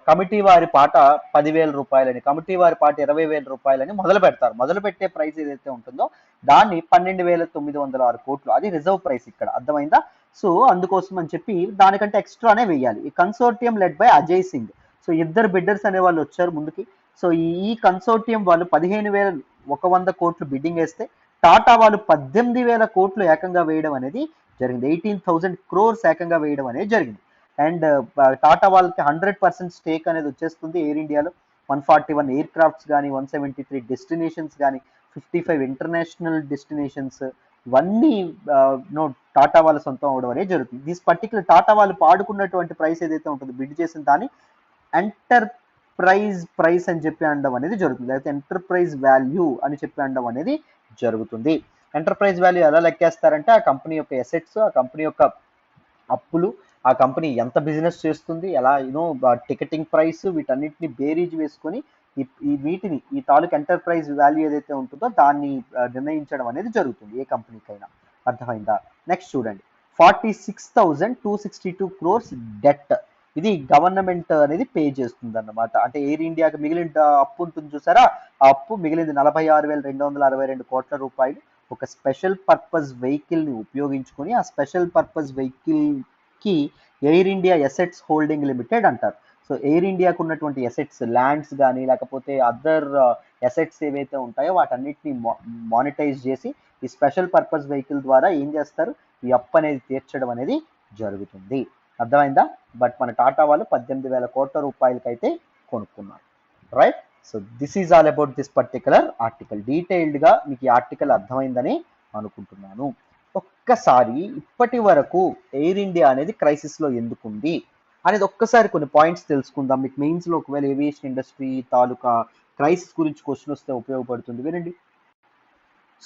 కమిటీ వారి పాట 10,000 రూపాయలని, కమిటీ వారి పాట 20,000 రూపాయలని మొదలు పెడతారు. మొదలు పెట్టే ప్రైస్ ఏదైతే ఉంటుందో దాన్ని 12,906 కోట్లు, అది రిజర్వ్ ప్రైస్ ఇక్కడ. అర్థమైందా? సో అందుకోసం అని చెప్పి దానికంటే ఎక్స్ట్రానే వేయాలి. ఈ consortium led by Ajay Singh. So ఇద్దరు బిడ్డర్స్ అనే వాళ్ళు వచ్చారు ముందుకి. సో ఈ కన్సోర్టియం వాళ్ళు 15,100 కోట్లు బిడ్డింగ్ వేస్తే టాటా వాళ్ళు 18,000 కోట్లు ఏకంగా వేయడం అనేది జరిగింది. 18,000 crores ఏకంగా వేయడం అనేది జరిగింది. అండ్ టాటా వాళ్ళకి 100% స్టేక్ అనేది వచ్చేస్తుంది ఎయిర్ ఇండియాలో. 141 ఎయిర్ క్రాఫ్ట్స్ కానీ, 173 డెస్టినేషన్స్ కానీ, 55 ఇంటర్నేషనల్ డెస్టినేషన్స్, ఇవన్నీ టాటా వాళ్ళ సొంతం అవడం అనేది జరుగుతుంది. దిస్ పర్టికులర్ టాటా వాళ్ళు పాడుకున్నటువంటి ప్రైస్ ఏదైతే ఉంటుందో బిడ్ చేసిన దాన్ని ఎంటర్ప్రైజ్ ప్రైస్ అని చెప్పి అనడం అనేది జరుగుతుంది. అయితే ఎంటర్ప్రైజ్ వాల్యూ అని చెప్పి అనడం అనేది జరుగుతుంది. ఎంటర్ప్రైజ్ వాల్యూ ఎలా లెక్కేస్తారంటే ఆ కంపెనీ యొక్క ఎసెట్స్, ఆ కంపెనీ యొక్క అప్పులు, ఆ కంపెనీ ఎంత బిజినెస్ చేస్తుంది, ఎలా టికెటింగ్ ప్రైస్, వీటన్నిటిని బేరీజ్ వేసుకొని వీటిని ఈ తాలూకు ఎంటర్ప్రైజ్ వాల్యూ ఏదైతే ఉంటుందో దాన్ని నిర్ణయించడం అనేది జరుగుతుంది ఏ కంపెనీకైనా. అర్థమైందా? నెక్స్ట్ చూడండి, 46,262 crores డెట్. ఇది గవర్నమెంట్ అనేది పే చేస్తుంది అన్నమాట. అంటే ఎయిర్ ఇండియాకి మిగిలిన అప్పు ఉంటుంది చూసారా, ఆ అప్పు మిగిలింది 46,262 కోట్ల రూపాయలు. ఒక స్పెషల్ పర్పస్ వెహికల్ని ఉపయోగించుకొని ఆ స్పెషల్ పర్పస్ వెహికల్కి air India assets holding limited అంటారు. సో ఎయిర్ ఇండియాకు ఉన్నటువంటి ఎసెట్స్, ల్యాండ్స్ కానీ లేకపోతే అదర్ ఎసెట్స్ ఏవైతే ఉంటాయో వాటన్నిటిని మానిటైజ్ చేసి ఈ స్పెషల్ పర్పస్ వెహికల్ ద్వారా ఏం చేస్తారు, ఈ అప్పు అనేది తీర్చడం అనేది జరుగుతుంది. అర్థమైందా? బట్ మన టాటా వాళ్ళు 18,000 కోట్ల రూపాయలకైతే కొనుక్కున్నారు. Right. So this is all about this particular article. డీటెయిల్డ్గా మీకు ఈ ఆర్టికల్ అర్థమైందని అనుకుంటున్నాను. ఒక్కసారి ఇప్పటి వరకు ఎయిర్ ఇండియా అనేది క్రైసిస్లో ఎందుకుంది అనేది ఒక్కసారి కొన్ని పాయింట్స్ తెలుసుకుందాం. మీకు మెయిన్స్లో ఒకవేళ ఏవియేషన్ ఇండస్ట్రీ తాలూకా క్రైసిస్ గురించి క్వశ్చన్ వస్తే ఉపయోగపడుతుంది. వినండి.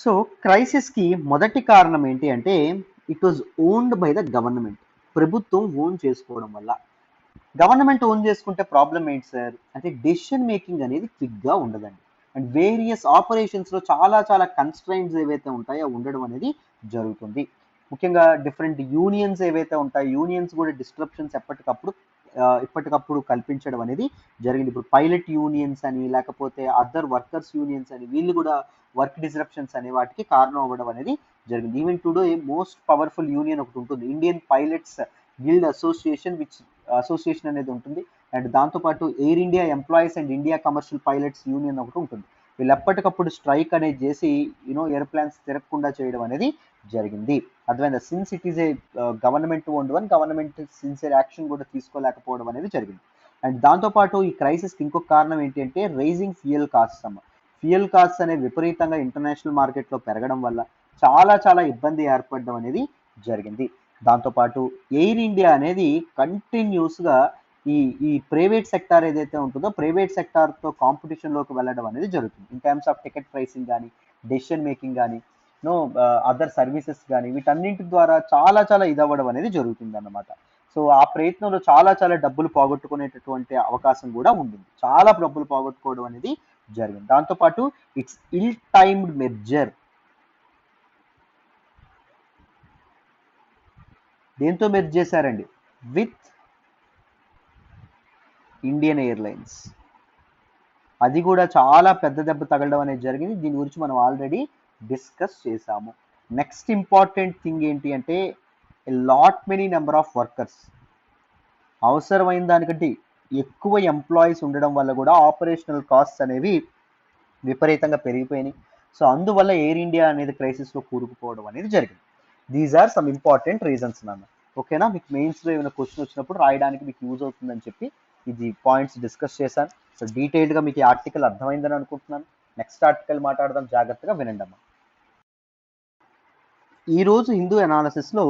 సో క్రైసిస్కి మొదటి కారణం ఏంటి అంటే it was owned by the government. ప్రభుత్వం ఓన్ చేసుకోవడం వల్ల. గవర్నమెంట్ ఓన్ చేసుకుంటే ప్రాబ్లం ఏంటి సార్ అంటే డెసిషన్ మేకింగ్ అనేది క్విక్గా ఉండదండి. అండ్ వేరియస్ ఆపరేషన్స్లో చాలా కన్స్ట్రైన్స్ ఏవైతే ఉంటాయో ఉండడం అనేది జరుగుతుంది. ముఖ్యంగా డిఫరెంట్ యూనియన్స్ ఏవైతే ఉంటాయో యూనియన్స్ కూడా డిస్ట్రప్షన్స్ ఇప్పటికప్పుడు కల్పించడం అనేది జరిగింది. ఇప్పుడు పైలట్ యూనియన్స్ అని లేకపోతే అదర్ వర్కర్స్ యూనియన్స్ అని వీళ్ళు కూడా వర్క్ డిస్రప్షన్స్ అనే వాటికి కారణం అవ్వడం అనేది జరిగింది. Even today most powerful union ఒకటి ఉంటుంది, ఇండియన్ పైలట్స్ గిల్డ్ అసోసియేషన్ అనేది ఉంటుంది. అండ్ దాంతోపాటు air India employees and India commercial pilots union ఒకటి ఉంటుంది. వీళ్ళు ఎప్పటికప్పుడు స్ట్రైక్ అనేది చేసి ఎయిర్ప్లేన్స్ తిరగకుండా చేయడం అనేది జరిగింది. అర్థమైందా? Since it is a government owned one, government sincere action కూడా తీసుకోలేకపోవడం అనేది జరిగింది. అండ్ దాంతోపాటు ఈ క్రైసిస్కి ఇంకొక కారణం ఏంటి అంటే రైజింగ్ ఫ్యూయల్ కాస్ట్ అమ్మ. ఫ్యూయల్ కాస్ట్ అనేవి విపరీతంగా ఇంటర్నేషనల్ మార్కెట్లో పెరగడం వల్ల చాలా ఇబ్బంది ఏర్పడడం అనేది జరిగింది. దాంతోపాటు ఎయిర్ ఇండియా అనేది కంటిన్యూస్గా ఈ ప్రైవేట్ సెక్టార్ ఏదైతే ఉంటుందో ప్రైవేట్ సెక్టార్తో కాంపిటీషన్లోకి వెళ్ళడం అనేది జరుగుతుంది. In terms of ticket pricing కానీ, డెసిషన్ మేకింగ్ కానీ, అదర్ సర్వీసెస్ కానీ వీటన్నింటి ద్వారా చాలా ఇదవ్వడం అనేది జరుగుతుంది అన్నమాట. సో ఆ ప్రయత్నంలో చాలా డబ్బులు పోగొట్టుకునేటటువంటి అవకాశం కూడా ఉంటుంది. చాలా డబ్బులు పోగొట్టుకోవడం అనేది జరిగింది. దాంతోపాటు ఇట్స్ ఇల్ టైమ్డ్ మెర్జర్. దేంతో మెర్జ్ చేశారండి? With Indian airlines. అది కూడా చాలా పెద్ద దెబ్బ తగలడం అనేది జరిగింది. దీని గురించి మనం ఆల్రెడీ డిస్కస్ చేసాము. నెక్స్ట్ ఇంపార్టెంట్ థింగ్ ఏంటి అంటే lot many number of workers. అవసరమైన దానికంటే ఎక్కువ ఎంప్లాయీస్ ఉండడం వల్ల కూడా ఆపరేషనల్ కాస్ట్స్ అనేవి విపరీతంగా పెరిగిపోయినాయి. సో అందువల్ల ఎయిర్ ఇండియా అనేది క్రైసిస్లో కూరుకుపోవడం అనేది జరిగింది. These are some important reasons నాన్న. ఓకేనా, మీకు మెయిన్స్లో ఏమైనా క్వశ్చన్ వచ్చినప్పుడు రాయడానికి మీకు యూజ్ అవుతుందని చెప్పి ఇది పాయింట్స్ డిస్కస్ చేశాను. సో డీటెయిల్డ్గా మీకు ఈ ఆర్టికల్ అర్థమైందని అనుకుంటున్నాను. నెక్స్ట్ ఆర్టికల్ మాట్లాడదాం, జాగ్రత్తగా వినండి అమ్మా. ఈరోజు హిందూ అనాలిసిస్లో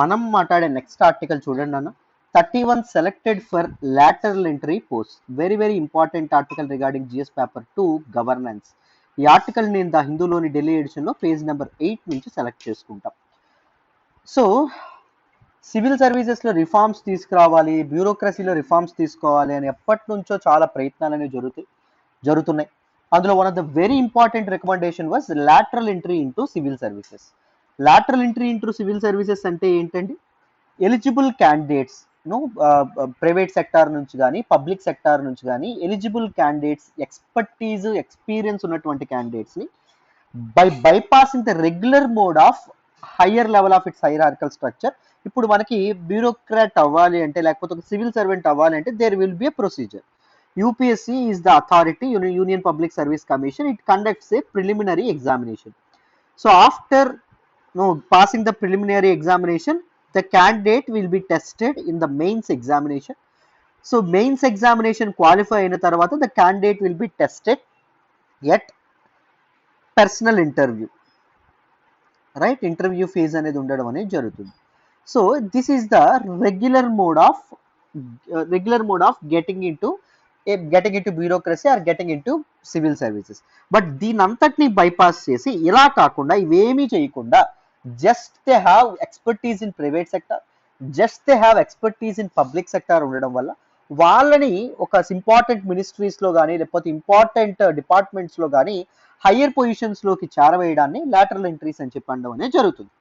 మనం మాట్లాడే నెక్స్ట్ ఆర్టికల్ చూడండి అన్న. 31 selected for lateral entry posts. Very very important article regarding GS paper 2 governance. ఈ ఆర్టికల్ నేను ద హిందూలోని ఢిల్లీ ఎడిషన్లో పేజ్ నెంబర్ 8 నుంచి సెలెక్ట్ చేసుకుంటాం. సో సివిల్ సర్వీసెస్లో రిఫార్మ్స్ తీసుకురావాలి, బ్యూరోక్రసీలో రిఫార్మ్స్ తీసుకోవాలి అని ఎప్పటి నుంచో చాలా ప్రయత్నాలు అనేవి జరుగుతున్నాయి. అందులో one of the very important recommendation was lateral entry into civil services. Lateral entry into civil services అంటే ఏంటండి? ఎలిజిబుల్ క్యాండిడేట్స్ ప్రైవేట్ సెక్టార్ నుంచి కానీ పబ్లిక్ సెక్టార్ నుంచి కానీ ఎలిజిబుల్ క్యాండిడేట్స్, ఎక్స్పీరియన్స్ ఉన్నటువంటి క్యాండిడేట్స్ని bypassing the regular mode of higher level of its hierarchical structure. ఇప్పుడు మనకి బ్యూరోక్రాట్ అవ్వాలి అంటే, లేకపోతే ఒక సివిల్ సర్వెంట్ అవ్వాలి అంటే there will be a procedure. UPSC is the authority, union public service commission. It conducts a preliminary examination. So after passing the preliminary examination, the candidate will be tested in the mains examination. So mains examination qualify అయిన తర్వాత the candidate will be tested at personal interview, right? Interview phase అనేది ఉండడం అనేది జరుగుతుంది. So this is the regular mode of getting into bureaucracy or getting into civil services. But దీని అంతటిని bypass చేసి ఇలా కాకుండా ఇవేమీ చేయకుండా just they have expertise in private sector, just they have expertise in public sector ఉండడం వల్ల వాళ్ళని ఒక ఇంపార్టెంట్ మినిస్ట్రీస్లో కానీ లేకపోతే ఇంపార్టెంట్ డిపార్ట్మెంట్స్లో కానీ హయ్యర్ పొజిషన్స్లోకి చేరవేయడాన్ని లాటరల్ ఎంట్రీస్ అని చెప్పడం అనేది జరుగుతుంది.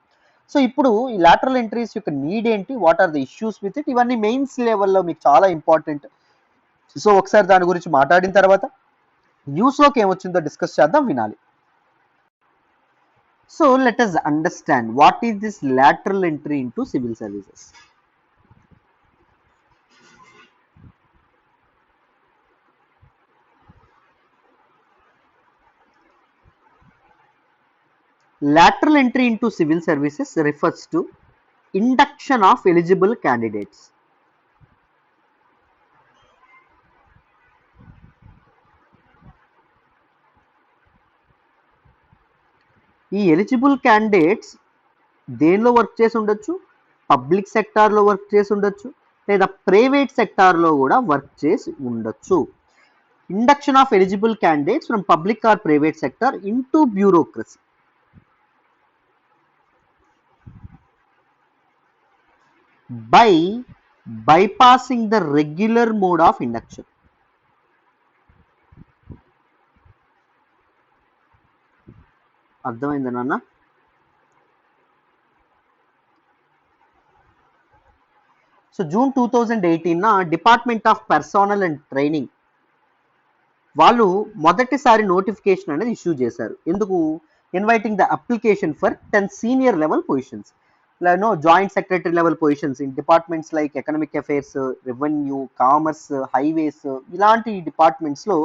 సో ఇప్పుడు ఈ లాటరల్ ఎంట్రీస్ యొక్క నీడ్ ఏంటి, what are the issues with it, ఇవన్నీ మెయిన్స్ లెవెల్లో మీకు చాలా ఇంపార్టెంట్. సో ఒకసారి దాని గురించి మాట్లాడిన తర్వాత న్యూస్లోకి ఏమొచ్చిందో డిస్కస్ చేద్దాం, వినాలి. So let us understand what is this lateral entry into civil services. Lateral entry into civil services refers to induction of eligible candidates. ఈ ఎలిజిబుల్ క్యాండిడేట్స్ దేనిలో వర్క్ చేసి ఉండొచ్చు? పబ్లిక్ సెక్టార్లో వర్క్ చేసి ఉండొచ్చు, లేదా ప్రైవేట్ సెక్టార్లో కూడా వర్క్ చేసి ఉండొచ్చు. Induction of eligible candidates from public or private sector into bureaucracy by bypassing the regular mode of induction. అర్థమైందా నాన్న? So June 2018 department of personal and training వాళ్ళు మొదటిసారి నోటిఫికేషన్ అనేది ఇష్యూ చేశారు. ఎందుకు? Inviting the application for 10 senior level positions. Joint secretary level positions in departments like economic affairs, revenue, commerce, highways, ఇలాంటి departments లో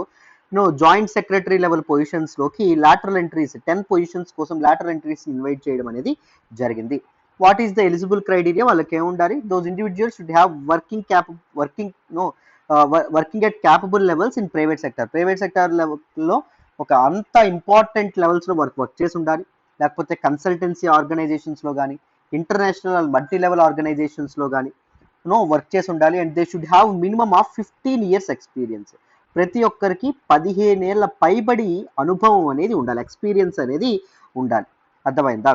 joint secretary level positions లోకి lateral entries 10 positions కోసం lateral entries invite చేయడం అనేది జరిగింది. What is the eligible criteria? వాళ్ళకి ఏముండాలి? Those individuals should have working at capable levels in private sector. Private sector లెవెల్లో ఒక అంత ఇంపార్టెంట్ లెవెల్స్లో వర్క్ చేసి ఉండాలి, లేకపోతే కన్సల్టెన్సీ ఆర్గనైజేషన్స్లో కానీ ఇంటర్నేషనల్ మల్టీ లెవెల్ ఆర్గనైజేషన్స్లో కానీ వర్క్ చేసి ఉండాలి. And they should have minimum of 15 years experience. ప్రతి ఒక్కరికి 15 ఏళ్ల పైబడి అనుభవం అనేది ఉండాలి, ఎక్స్పీరియన్స్ అనేది ఉండాలి. అర్థమైందా?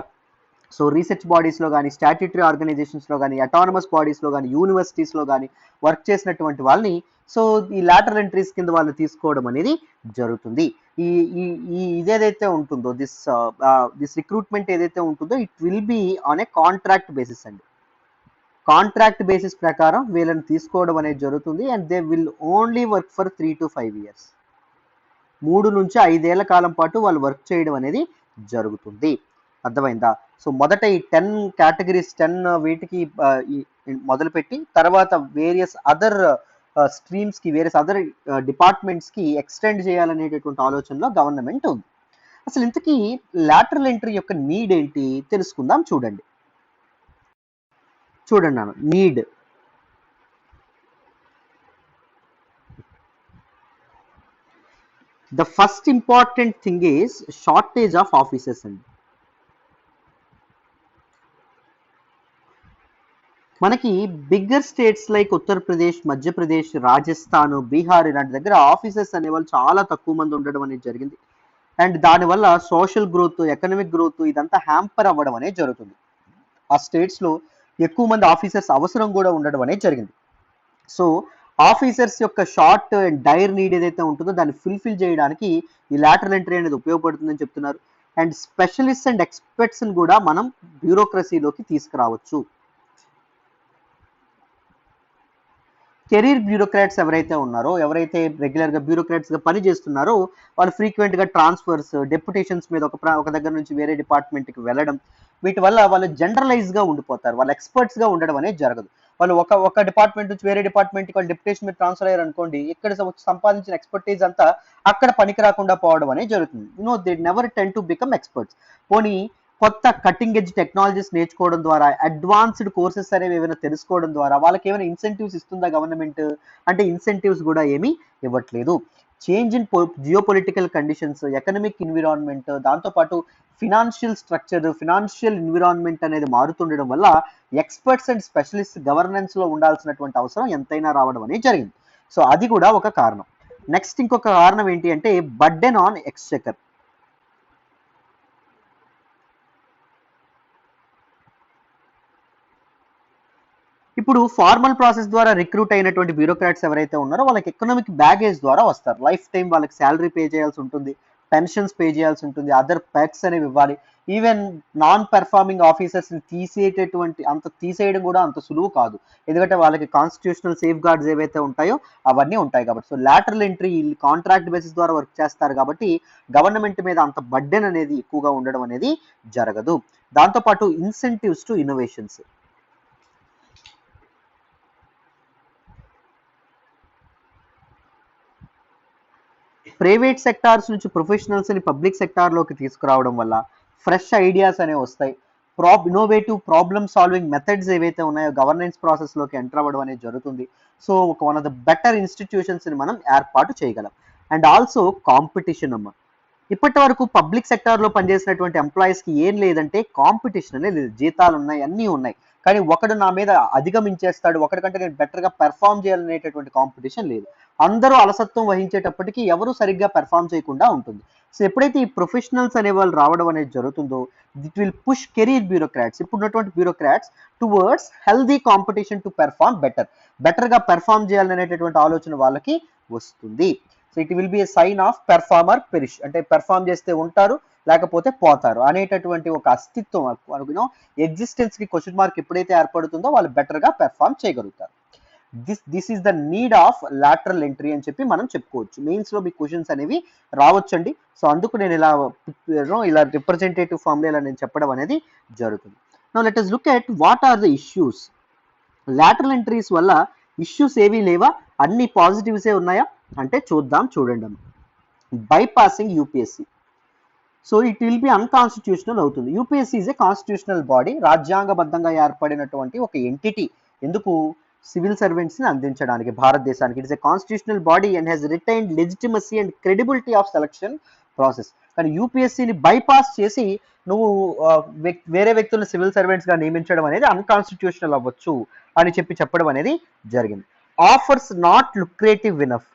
సో రీసెర్చ్ బాడీస్లో కానీ, స్టాట్యూటరీ ఆర్గనైజేషన్స్లో కానీ, అటానమస్ బాడీస్లో కానీ, యూనివర్సిటీస్లో కానీ వర్క్ చేసినటువంటి వాళ్ళని సో ఈ లాటరల్ ఎంట్రీస్ కింద వాళ్ళు తీసుకోవడం అనేది జరుగుతుంది. ఇదేదైతే ఉంటుందో దిస్ రిక్రూట్మెంట్ ఏదైతే ఉంటుందో it will be on a contract basis అండి. కాంట్రాక్ట్ బేసిస్ ప్రకారం వీళ్ళని తీసుకోవడం అనేది జరుగుతుంది. And they will only work for 3 to 5 years. 3 నుంచి 5 ఏళ్ల కాలం పాటు వాళ్ళు వర్క్ చేయడం అనేది జరుగుతుంది. అర్థమైందా? సో మొదట ఈ 10 కేటగిరీస్ 10 వీటికి మొదలుపెట్టి తర్వాత వేరియస్ అదర్ స్ట్రీమ్స్కి వేరియస్ అదర్ డిపార్ట్మెంట్స్కి ఎక్స్టెండ్ చేయాలనేటటువంటి ఆలోచనలో గవర్నమెంట్ ఉంది. అసలు ఇంతకీ లాటరల్ ఎంట్రీ యొక్క నీడ్ ఏంటి తెలుసుకుందాం. చూడండి నాన్న, need the first important thing is shortage of officers అండి. మనకి bigger states like Uttar Pradesh, Madhya Pradesh, Rajasthan, Bihar ఇలాంటి దగ్గర ఆఫీసర్స్ అనేవాళ్ళు చాలా తక్కువ మంది ఉండడం అనేది జరిగింది. అండ్ దానివల్ల సోషల్ గ్రోత్, ఎకనామిక్ గ్రోత్ ఇదంతా హ్యాంపర్ అవ్వడం అనేది జరుగుతుంది. ఆ స్టేట్స్లో ఎక్కువ మంది ఆఫీసర్స్ అవసరం కూడా ఉండడం అనేది జరిగింది. సో ఆఫీసర్స్ యొక్క షార్ట్ అండ్ డైర్ నీడ్ ఏదైతే ఉంటుందో దాన్ని ఫుల్ఫిల్ చేయడానికి ఈ లాటరల్ ఎంట్రీ అనేది ఉపయోగపడుతుందని చెప్తున్నారు. అండ్ స్పెషలిస్ట్ అండ్ ఎక్స్పర్ట్స్ని కూడా మనం బ్యూరోక్రసీలోకి తీసుకురావచ్చు. కెరీర్ బ్యూరోక్రాట్స్ ఎవరైతే ఉన్నారో, ఎవరైతే రెగ్యులర్గా బ్యూరోక్రాట్స్గా పని చేస్తున్నారో వాళ్ళు ఫ్రీక్వెంట్గా ట్రాన్స్ఫర్స్, డెప్యుటేషన్స్ మీద ఒక దగ్గర నుంచి వేరే డిపార్ట్మెంట్కి వెళ్ళడం, వీటి వల్ల వాళ్ళు జనరలైజ్గా ఉండిపోతారు. వాళ్ళు ఎక్స్పర్ట్స్గా ఉండడం అనేది జరగదు. వాళ్ళు ఒక డిపార్ట్మెంట్ నుంచి వేరే డిపార్ట్మెంట్కి వాళ్ళు డెప్యుటేషన్ మీద ట్రాన్స్ఫర్ అయ్యారు అనుకోండి, ఇక్కడ సంపాదించిన ఎక్స్పర్టైజ్ అంతా అక్కడ పనికి రాకుండా పోవడం అనేది జరుగుతుంది. They never ten to become experts. పోనీ కొత్త కటింగ్ ఎడ్జ్ టెక్నాలజీస్ నేర్చుకోవడం ద్వారా, అడ్వాన్స్డ్ కోర్సెస్ అనేవి ఏమైనా తెలుసుకోవడం ద్వారా వాళ్ళకి ఏమైనా ఇన్సెంటివ్స్ ఇస్తుందా గవర్నమెంట్ అంటే ఇన్సెంటివ్స్ కూడా ఏమీ ఇవ్వట్లేదు. Change in geo political conditions, economic environment, దాంతోపాటు ఫినాన్షియల్ స్ట్రక్చర్, ఫినాన్షియల్ ఎన్విరాన్మెంట్ అనేది మారుతుండడం వల్ల ఎక్స్పర్ట్స్ అండ్ స్పెషలిస్ట్ గవర్నెన్స్లో ఉండాల్సినటువంటి అవసరం ఎంతైనా రావడం అనేది జరిగింది. సో అది కూడా ఒక కారణం. నెక్స్ట్ ఇంకొక కారణం ఏంటి అంటే బర్డెన్ ఆన్ ఎక్స్చెకర్. ఇప్పుడు ఫార్మల్ ప్రాసెస్ ద్వారా రిక్రూట్ అయినటువంటి బ్యూరోక్రాట్స్ ఎవరైతే ఉన్నారో వాళ్ళకి ఎకనామిక్ బ్యాగేజ్ ద్వారా వస్తారు. లైఫ్ టైం వాళ్ళకి శాలరీ పే చేయాల్సి ఉంటుంది, పెన్షన్స్ పే చేయాల్సి ఉంటుంది, అదర్ పెక్స్ అనేవి ఇవ్వాలి. ఈవెన్ నాన్ పెర్ఫార్మింగ్ ఆఫీసర్స్ని తీసేయడం కూడా అంత సులువు కాదు, ఎందుకంటే వాళ్ళకి కాన్స్టిట్యూషనల్ సేఫ్ గార్డ్స్ ఏవైతే ఉంటాయో అవన్నీ ఉంటాయి కాబట్టి. So lateral entry contract basis ద్వారా వర్క్ చేస్తారు కాబట్టి గవర్నమెంట్ మీద అంత బర్డెన్ అనేది ఎక్కువగా ఉండడం అనేది జరగదు. దాంతోపాటు incentives to innovations. Private sectors నుంచి ప్రొఫెషనల్స్ని పబ్లిక్ సెక్టార్లోకి తీసుకురావడం వల్ల ఫ్రెష్ ఐడియాస్ అనేవి వస్తాయి. ఇన్నోవేటివ్ ప్రాబ్లమ్ సాల్వింగ్ మెథడ్స్ ఏవైతే ఉన్నాయో గవర్నెన్స్ ప్రాసెస్లోకి ఎంటర్ అవ్వడం అనేది జరుగుతుంది. So one of the better ఇన్స్టిట్యూషన్స్ని మనం ఏర్పాటు చేయగలం. అండ్ ఆల్సో కాంపిటీషన్ అమ్మ. ఇప్పటి వరకు పబ్లిక్ సెక్టార్లో పనిచేసినటువంటి ఎంప్లాయీస్కి ఏం లేదంటే కాంపిటీషన్ అనేది లేదు. జీతాలు ఉన్నాయి, అన్నీ ఉన్నాయి, కానీ ఒకడు నా మీద అధిగమించేస్తాడు, ఒకటికంటే నేను బెటర్గా పెర్ఫామ్ చేయాలనేటటువంటి కాంపిటీషన్ లేదు. అందరూ అలసత్వం వహించేటప్పటికీ ఎవరు సరిగ్గా పెర్ఫామ్ చేయకుండా ఉంటుంది. సో ఎప్పుడైతే ఈ ప్రొఫెషనల్స్ అనే వాళ్ళు రావడం అనేది జరుగుతుందో it will push career bureaucrats, ఇప్పుడు ఉన్నటువంటి bureaucrats towards healthy competition to perform బెటర్గా పెర్ఫామ్ చేయాలనేటటువంటి ఆలోచన వాళ్ళకి వస్తుంది. So it will be a sign of performer perish, అంటే పెర్ఫామ్ చేస్తే ఉంటారు లేకపోతే పోతారు అనేటటువంటి ఒక అస్తిత్వం అనుకున్నాం ఎగ్జిస్టెన్స్కి క్వశ్చన్ మార్క్ ఎప్పుడైతే ఏర్పడుతుందో వాళ్ళు బెటర్గా పెర్ఫామ్ చేయగలుగుతారు. This is the need of lateral entry అని చెప్పి మనం చెప్పుకోవచ్చు. మెయిన్స్లో మీ క్వశ్చన్స్ అనేవి రావచ్చండి. సో అందుకు నేను ఇలా రిప్రజెంటేటివ్ ఫామ్లో ఇలా నేను చెప్పడం అనేది జరుగుతుంది. Now let us look at what are the issues. Lateral entries వల్ల ఇష్యూస్ ఏవీ లేవా, అన్ని పాజిటివ్సే ఉన్నాయా అంటే చూద్దాం. చూడండి, bypassing UPSC. So it will be unconstitutional అవుతుంది. UPSC is a constitutional body, రాజ్యాంగబద్ధంగా ఏర్పడినటువంటి ఒక ఎంటిటీ. ఎందుకు? సివిల్ సర్వెంట్స్ని అందించడానికి భారతదేశానికి. It is a constitutional body and has retained legitimacy and credibility of selection process. కానీ యూపీఎస్సీని బైపాస్ చేసి నువ్వు వేరే వ్యక్తులను సివిల్ సర్వెంట్స్గా నియమించడం అనేది అన్కాన్స్టిట్యూషనల్ అవ్వచ్చు అని చెప్పడం అనేది జరిగింది. Offers not lucrative enough.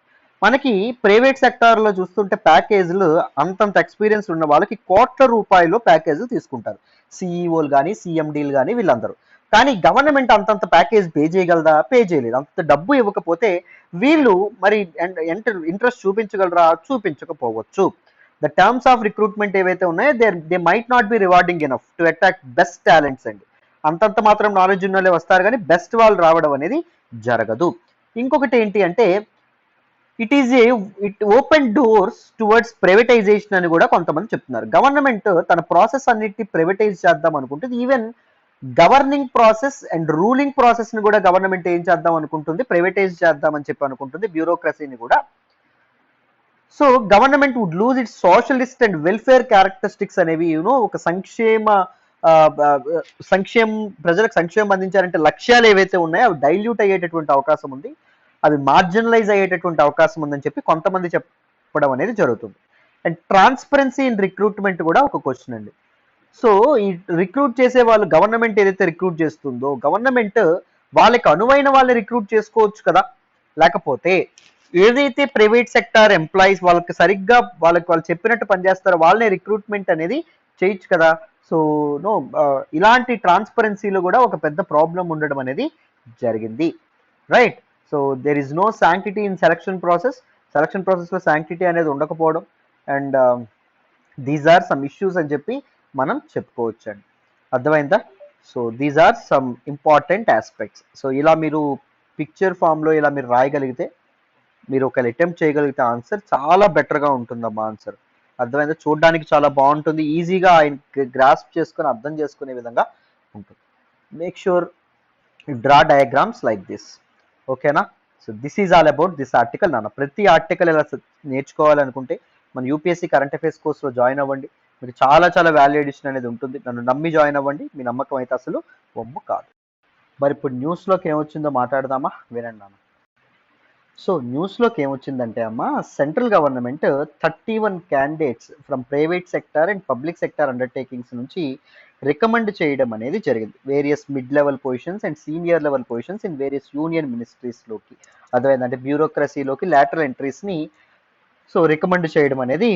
మనకి ప్రైవేట్ సెక్టార్లో చూస్తుంటే ప్యాకేజీలు అంతంత ఎక్స్పీరియన్స్ ఉన్న వాళ్ళకి కోట్ల రూపాయలు ప్యాకేజీలు తీసుకుంటారు, సిఈఓలు కానీ సిఎండీలు కానీ వీళ్ళందరూ. కానీ గవర్నమెంట్ అంతంత ప్యాకేజ్ పే చేయగలదా? పే చేయలేదు. అంత డబ్బు ఇవ్వకపోతే వీళ్ళు మరి ఇంట్రెస్ట్ చూపించగలరా? చూపించకపోవచ్చు. ద టర్మ్స్ ఆఫ్ రిక్రూట్మెంట్ ఏవైతే ఉన్నాయో they might not be rewarding enough to attract best talents అండి. అంతంత మాత్రం నాలెడ్జ్ ఉన్న వాళ్ళే వస్తారు కానీ బెస్ట్ వాళ్ళు రావడం అనేది జరగదు. ఇంకొకటి ఏంటి అంటే it open doors towards privatisation అని కూడా కొంతమంది చెప్తున్నారు. గవర్నమెంట్ తన ప్రాసెస్ అన్నిటిని ప్రైవేటైజ్ చేద్దాం అనుకుంటుంది. Even governing process and ruling process ని కూడా గవర్నమెంట్ ఏం చేద్దాం అనుకుంటుంది, ప్రైవేటైజ్ చేద్దామని చెప్పి అనుకుంటుంది, బ్యూరోక్రసీని కూడా. So government would lose its socialist and welfare characteristics అనేవి ఒక ఆ, ఆ, సంక్షేమం, ప్రజలకు సంక్షేమం అందించాలంటే లక్ష్యాలు ఏవైతే ఉన్నాయో అవి డైల్యూట్ అయ్యేటటువంటి అవకాశం ఉంది, అవి మార్జినలైజ్ అయ్యేటటువంటి అవకాశం ఉందని చెప్పి కొంతమంది చెప్పడం అనేది జరుగుతుంది. అండ్ ట్రాన్స్పరెన్సీ ఇన్ రిక్రూట్మెంట్ కూడా ఒక క్వశ్చన్ అండి. సో ఈ రిక్రూట్ చేసే వాళ్ళు, గవర్నమెంట్ ఏదైతే రిక్రూట్ చేస్తుందో గవర్నమెంట్ వాళ్ళకి అనువైన వాళ్ళని రిక్రూట్ చేసుకోవచ్చు కదా, లేకపోతే ఏదైతే ప్రైవేట్ సెక్టార్ ఎంప్లాయీస్ వాళ్ళకి సరిగ్గా వాళ్ళు చెప్పినట్టు పనిచేస్తారో వాళ్ళని రిక్రూట్మెంట్ అనేది చేయొచ్చు కదా. సో నో, ఇలాంటి ట్రాన్స్పరెన్సీలో కూడా ఒక పెద్ద ప్రాబ్లం ఉండడం అనేది జరిగింది, right. So there is no sanctity in selection ప్రాసెస్లో శాంక్టిటీ అనేది ఉండకపోవడం, and these are some issues అని చెప్పి మనం చెప్పుకోవచ్చు అండి. అర్థమైందా? So these are some important aspects. So ఇలా మీరు పిక్చర్ ఫామ్లో ఇలా మీరు రాయగలిగితే, మీరు ఒకవేళ అటెంప్ట్ చేయగలిగితే ఆన్సర్ చాలా బెటర్గా ఉంటుందమ్మా ఆన్సర్. అర్థమైందా? చూడడానికి చాలా బాగుంటుంది, ఈజీగా ఆయన గ్రాస్ప్ చేసుకొని అర్థం చేసుకునే విధంగా ఉంటుంది. Make sure draw diagrams like this, ఓకేనా? So this is all about this article. నాన్న ప్రతి ఆర్టికల్ ఇలా నేర్చుకోవాలనుకుంటే మన యూపీఎస్సీ కరెంట్ అఫైర్స్ కోర్సులో జాయిన్ అవ్వండి, మీకు చాలా చాలా వాల్యూ ఎడిషన్ అనేది ఉంటుంది. నన్ను నమ్మి జాయిన్ అవ్వండి, మీ నమ్మకం అయితే అసలు బొమ్మ కాదు. మరి ఇప్పుడు న్యూస్లోకి ఏమొచ్చిందో మాట్లాడదామా, వినండి నాన్న. సో న్యూస్లోకి ఏమొచ్చిందంటే అమ్మ, central government 31 candidates from private sector and public sector undertakings నుంచి రికమెండ్ చేయడం అనేది జరిగింది, various mid level positions and senior level positions in various union మినిస్ట్రీస్లోకి. అదేంటంటే బ్యూరోక్రసీలోకి లాటరల్ ఎంట్రీస్ని సో రికమెండ్ చేయడం అనేది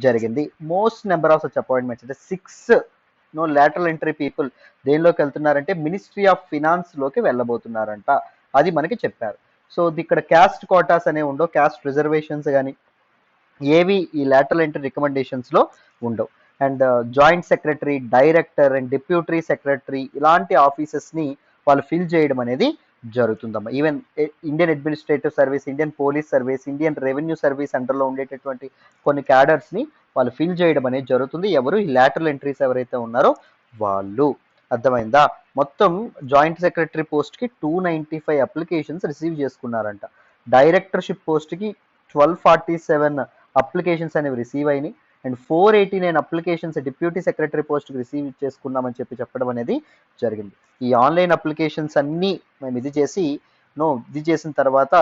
జరిగింది. Most number of such appointments అంటే 6 లాటరల్ ఎంట్రీ పీపుల్ దేనిలోకి వెళ్తున్నారంటే మినిస్ట్రీ ఆఫ్ ఫినాన్స్లోకి వెళ్ళబోతున్నారంట, అది మనకి చెప్పారు. సో ఇక్కడ క్యాస్ట్ కోటాస్ అనేవి ఉండవు, క్యాస్ట్ రిజర్వేషన్స్ కానీ ఏవి ఈ లాటరల్ ఎంట్రీ రికమెండేషన్స్లో ఉండవు. And joint secretary, director and deputy secretary ఇలాంటి ఆఫీసెస్ని వాళ్ళు ఫిల్ చేయడం అనేది జరుగుతుందమ్మా. Even Indian administrative service, Indian police service, Indian revenue service అండర్లో ఉండేటటువంటి కొన్ని క్యాడర్స్ని వాళ్ళు ఫిల్ చేయడం అనేది జరుగుతుంది. ఎవరు ఈ లాటరల్ ఎంట్రీస్ ఎవరైతే ఉన్నారో వాళ్ళు. అర్థమైందా? మొత్తం జాయింట్ సెక్రటరీ పోస్ట్కి 295 అప్లికేషన్స్ రిసీవ్ చేసుకున్నారంట, డైరెక్టర్షిప్ పోస్ట్కి 1247 అప్లికేషన్స్ అనేవి రిసీవ్ అయినాయి, అండ్ 489 అప్లికేషన్స్ డిప్యూటీ సెక్రటరీ పోస్ట్కి రిసీవ్ చేసుకున్నామని చెప్పడం అనేది జరిగింది. ఈ ఆన్లైన్ అప్లికేషన్స్ అన్నీ మేము ఇది చేసిన తర్వాత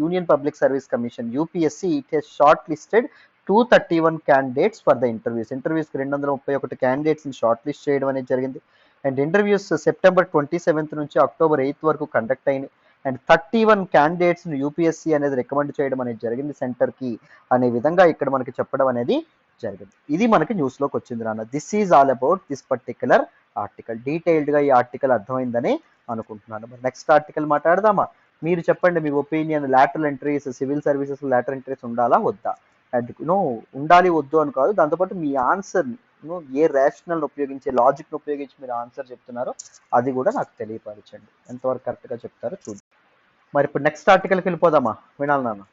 union public service commission UPSC it has short listed 231 candidates for the ఇంటర్వ్యూస్కి 231 క్యాండిడేట్స్ని షార్ట్ లిస్ట్ చేయడం అనేది జరిగింది. అండ్ ఇంటర్వ్యూస్ సెప్టెంబర్ 27 నుంచి అక్టోబర్ 8 వరకు కండక్ట్ అయినాయి. అండ్ 31 క్యాండిడేట్స్ని యూపీఎస్సీ అనేది రికమెండ్ చేయడం అనేది జరిగింది సెంటర్కి అనే విధంగా ఇక్కడ మనకి చెప్పడం అనేది జరిగింది. ఇది మనకి న్యూస్లోకి వచ్చింది నాన్న. This is all about this particular article. డీటెయిల్డ్గా ఈ ఆర్టికల్ అర్థమైందని అనుకుంటున్నాను. మరి నెక్స్ట్ ఆర్టికల్ మాట్లాడదామా? మీరు చెప్పండి మీ opinion. Lateral entries, civil services lateral entries ఉండాలా వద్దా? అండ్ ఉండాలి వద్దు అని కాదు, దాంతోపాటు మీ ఆన్సర్ ఏ రేషనల్ ఉపయోగించే, లాజిక్ని ఉపయోగించి మీరు ఆన్సర్ చెప్తున్నారో అది కూడా నాకు తెలియపరచండి. ఎంతవరకు కరెక్ట్గా చెప్తారో చూద్దాం. మరి ఇప్పుడు నెక్స్ట్ ఆర్టికల్కి వెళ్ళిపోదామా? వినాలి నాన్న.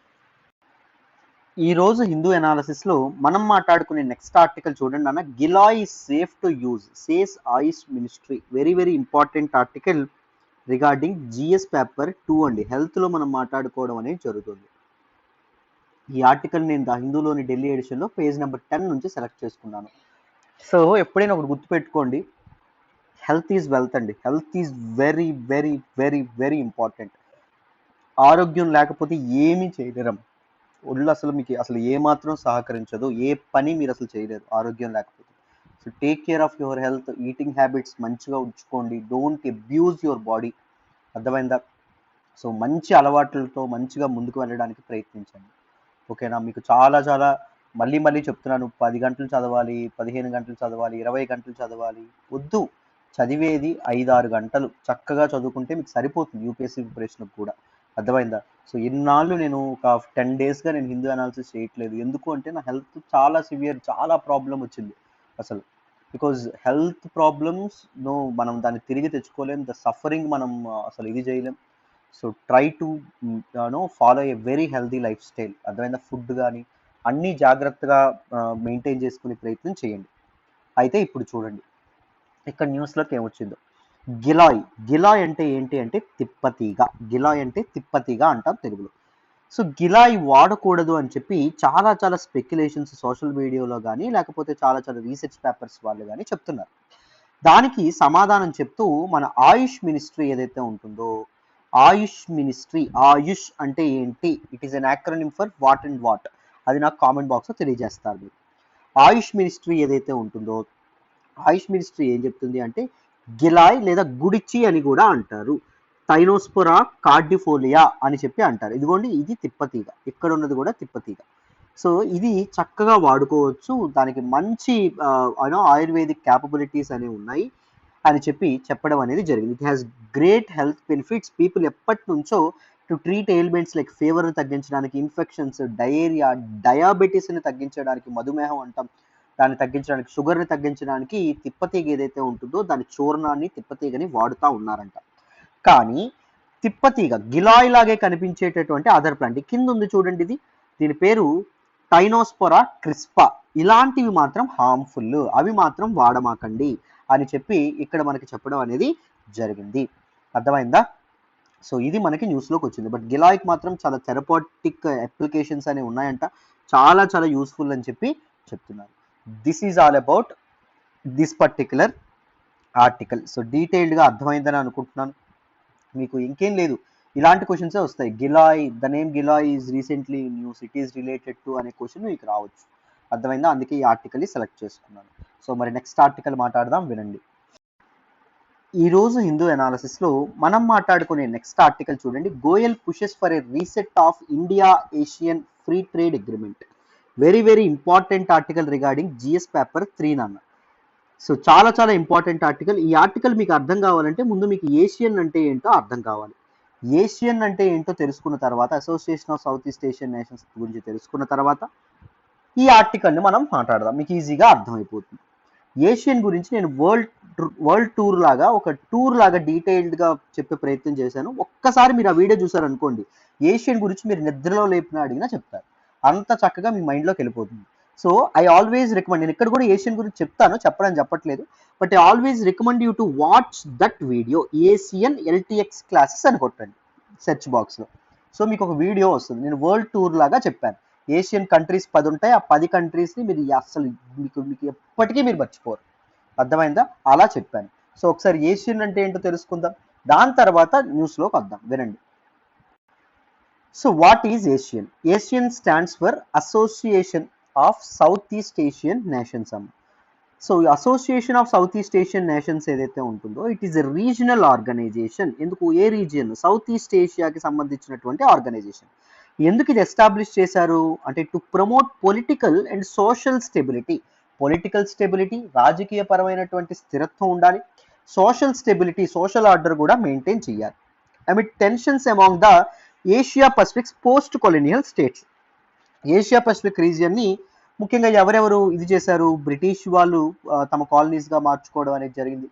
ఈరోజు హిందూ ఎనాలిసిస్లో మనం మాట్లాడుకునే నెక్స్ట్ ఆర్టికల్ చూడండి నాన్న. Giloy is safe to use says Ayush ministry. Very very important article regarding GS paper 2 అండి. హెల్త్లో మనం మాట్లాడుకోవడం అనేది జరుగుతుంది. ఈ ఆర్టికల్ నేను ద హిందూలోని ఢిల్లీ ఎడిషన్లో పేజ్ నెంబర్ 10 నుంచి సెలెక్ట్ చేసుకున్నాను. సో ఎప్పుడైనా ఒకటి గుర్తుపెట్టుకోండి, హెల్త్ ఈజ్ వెల్త్ అండి. Health is very very very very important. ఆరోగ్యం లేకపోతే ఏమీ చేయలేరం. ఒళ్ళు అసలు మీకు అసలు ఏమాత్రం సహకరించదు, ఏ పని మీరు అసలు చేయలేరు ఆరోగ్యం లేకపోతే. So take care of your health, eating habits మంచిగా ఉంచుకోండి, డోంట్ అబ్యూజ్ యువర్ బాడీ. అర్థమైందా? సో మంచి అలవాట్లతో మంచిగా ముందుకు వెళ్ళడానికి ప్రయత్నించండి, ఓకేనా? మీకు చాలా చాలా మళ్ళీ మళ్ళీ చెప్తున్నాను, 10 గంటలు చదవాలి, 15 గంటలు చదవాలి, 20 గంటలు చదవాలి వద్దు. చదివేది 5-6 గంటలు చక్కగా చదువుకుంటే మీకు సరిపోతుంది యూపీఎస్సీ ప్రిపరేషన్కి కూడా. అర్థమైందా? సో ఇన్నాళ్ళు నేను ఒక 10 డేస్గా నేను హిందూ అనాలిసిస్ చేయట్లేదు. ఎందుకు అంటే నా హెల్త్ చాలా సివియర్, చాలా ప్రాబ్లం వచ్చింది అసలు. బికాజ్ హెల్త్ ప్రాబ్లమ్స్ మనం దాన్ని తిరిగి తెచ్చుకోలేం, ద సఫరింగ్ మనం అసలు ఇది చేయలేం. So try to follow a very healthy life style. అర్థమైందా? ఫుడ్ కానీ అన్నీ జాగ్రత్తగా మెయింటైన్ చేసుకునే ప్రయత్నం చేయండి. అయితే ఇప్పుడు చూడండి ఇక్కడ న్యూస్లోకి ఏమొచ్చిందో. గిలాయ్. గిలాయ్ అంటే ఏంటి అంటే తిప్పతీగ. గిలాయ్ అంటే తిప్పతీగ అంటాం తెలుగులో. సో గిలాయ్ వాడకూడదు అని చెప్పి చాలా చాలా స్పెక్యులేషన్స్ సోషల్ మీడియాలో కానీ లేకపోతే చాలా చాలా రీసెర్చ్ పేపర్స్ వాళ్ళు కానీ చెప్తున్నారు. దానికి సమాధానం చెప్తూ మన ఆయుష్ మినిస్ట్రీ ఏదైతే ఉంటుందో, ఆయుష్ మినిస్ట్రీ, ఆయుష్ అంటే ఏంటి, it is an acronym for what and what, అది నాకు కామెంట్ బాక్స్లో తెలియజేస్తారు మీరు. ఆయుష్ మినిస్ట్రీ ఏదైతే ఉంటుందో, ఆయుష్ మినిస్ట్రీ ఏం చెప్తుంది అంటే గిలాయ్ లేదా గుడిచి అని కూడా అంటారు, థైనోస్పోరా కార్డిఫోలియా అని చెప్పి అంటారు. ఇదిగోండి ఇది తిప్పతీగ, ఇక్కడ ఉన్నది కూడా తిప్పతీగ. సో ఇది చక్కగా వాడుకోవచ్చు, దానికి మంచి ఆయుర్వేదిక్ క్యాపబిలిటీస్ అనేవి ఉన్నాయి అని చెప్పి చెప్పడం అనేది జరిగింది. It has great health benefits. People ఎప్పటి నుంచో టు ట్రీట్ ఎయిల్మెంట్స్ లైక్ ఫీవర్ని తగ్గించడానికి, ఇన్ఫెక్షన్స్, డయేరియా, డయాబెటీస్ని తగ్గించడానికి, మధుమేహం అంటాం దాన్ని తగ్గించడానికి, షుగర్ని తగ్గించడానికి తిప్పతీగ ఏదైతే ఉంటుందో దాని చూర్ణాన్ని తిప్పతీగని వాడుతూ ఉన్నారంట. కానీ తిప్పతీగ గిలాయ్ లాగే కనిపించేటటువంటి అదర్ ప్లాంట్ కింద ఉంది చూడండి, ఇది దీని పేరు టైనోస్పోరా క్రిస్పా. ఇలాంటివి మాత్రం హార్మ్ఫుల్, అవి మాత్రం వాడమాకండి అని చెప్పి ఇక్కడ మనకి చెప్పడం అనేది జరిగింది. అర్థమైందా? సో ఇది మనకి న్యూస్లోకి వచ్చింది. బట్ గిలాయ్కి మాత్రం చాలా థెరపాటిక్ అప్లికేషన్స్ అనేవి ఉన్నాయంట, చాలా చాలా యూస్ఫుల్ అని చెప్పి చెప్తున్నారు. This is all about this particular article. So డీటెయిల్డ్గా అర్థమైందని అనుకుంటున్నాను. మీకు ఇంకేం లేదు, ఇలాంటి క్వశ్చన్సే వస్తాయి. Giloy, the name Giloy is recently news, it is related to అనే క్వశ్చన్ మీకు రావచ్చు. అర్థమైందా? అందుకే ఈ ఆర్టికల్ని సెలెక్ట్ చేసుకున్నాను. సో మరి నెక్స్ట్ ఆర్టికల్ మాట్లాడదాం, వినండి. ఈరోజు హిందూ అనాలిసిస్లో మనం మాట్లాడుకునే నెక్స్ట్ ఆర్టికల్ చూడండి. Goyal pushes for a reset of India ASEAN free trade agreement. Very very important article regarding GS paper 3 నాన్న. సో చాలా చాలా ఇంపార్టెంట్ ఆర్టికల్. ఈ ఆర్టికల్ మీకు అర్థం కావాలంటే ముందు మీకు ఏషియన్ అంటే ఏంటో అర్థం కావాలి. ఏషియన్ అంటే ఏంటో తెలుసుకున్న తర్వాత, association of south east Asian nations గురించి తెలుసుకున్న తర్వాత ఈ ఆర్టికల్ని మనం మాట్లాడదాం, మీకు ఈజీగా అర్థమైపోతుంది. ఏషియన్ గురించి నేను వరల్డ్ టూర్ లాగా, ఒక టూర్ లాగా డీటెయిల్డ్గా చెప్పే ప్రయత్నం చేశాను. ఒక్కసారి మీరు ఆ వీడియో చూసారనుకోండి, ఏషియన్ గురించి మీరు నిద్రలో లేపినా అడిగినా చెప్తారు, అంత చక్కగా మీ మైండ్లోకి వెళ్ళిపోతుంది. సో ఐ ఆల్వేస్ రికమెండ్, నేను ఇక్కడ కూడా ఏషియన్ గురించి చెప్తాను, చెప్పట్లేదు, but I always recommend you to watch that video. Asian LTX classes అని కొట్టండి సెర్చ్ బాక్స్లో. సో మీకు ఒక వీడియో వస్తుంది, నేను వరల్డ్ టూర్ లాగా చెప్పాను. ఏషియన్ కంట్రీస్ 10 ఉంటాయి, ఆ 10 కంట్రీస్ని మీరు అసలు మీకు ఎప్పటికీ మీరు మర్చిపోరు. అర్థమైందా? అలా చెప్పాను. సో ఒకసారి ఏషియన్ అంటే ఏంటో తెలుసుకుందాం, దాని తర్వాత న్యూస్లోకి వద్దాం, వినండి. So what is ASEAN? ASEAN stands for association of south east Asian nations అమ్మ. So association of south east Asian nations ఏదైతే ఉంటుందో it is a regional organization. ఎందుకు? ఏ రీజియన్? సౌత్ ఈస్ట్ ఏషియాకి సంబంధించినటువంటి ఆర్గనైజేషన్. ఎందుకు ఇది ఎస్టాబ్లిష్ చేశారు అంటే to promote political and social stability. Political stability, రాజకీయ పరమైనటువంటి స్థిరత్వం ఉండాలి, సోషల్ స్టెబిలిటీ, సోషల్ ఆర్డర్ కూడా మెయింటైన్ చేయాలి. Amid tensions among the Asia పసిఫిక్స్ post colonial states. Asia Pacific రీజియన్ని ముఖ్యంగా ఎవరెవరు ఇది చేశారు? బ్రిటిష్ వాళ్ళు తమ కాలనీస్గా మార్చుకోవడం అనేది జరిగింది.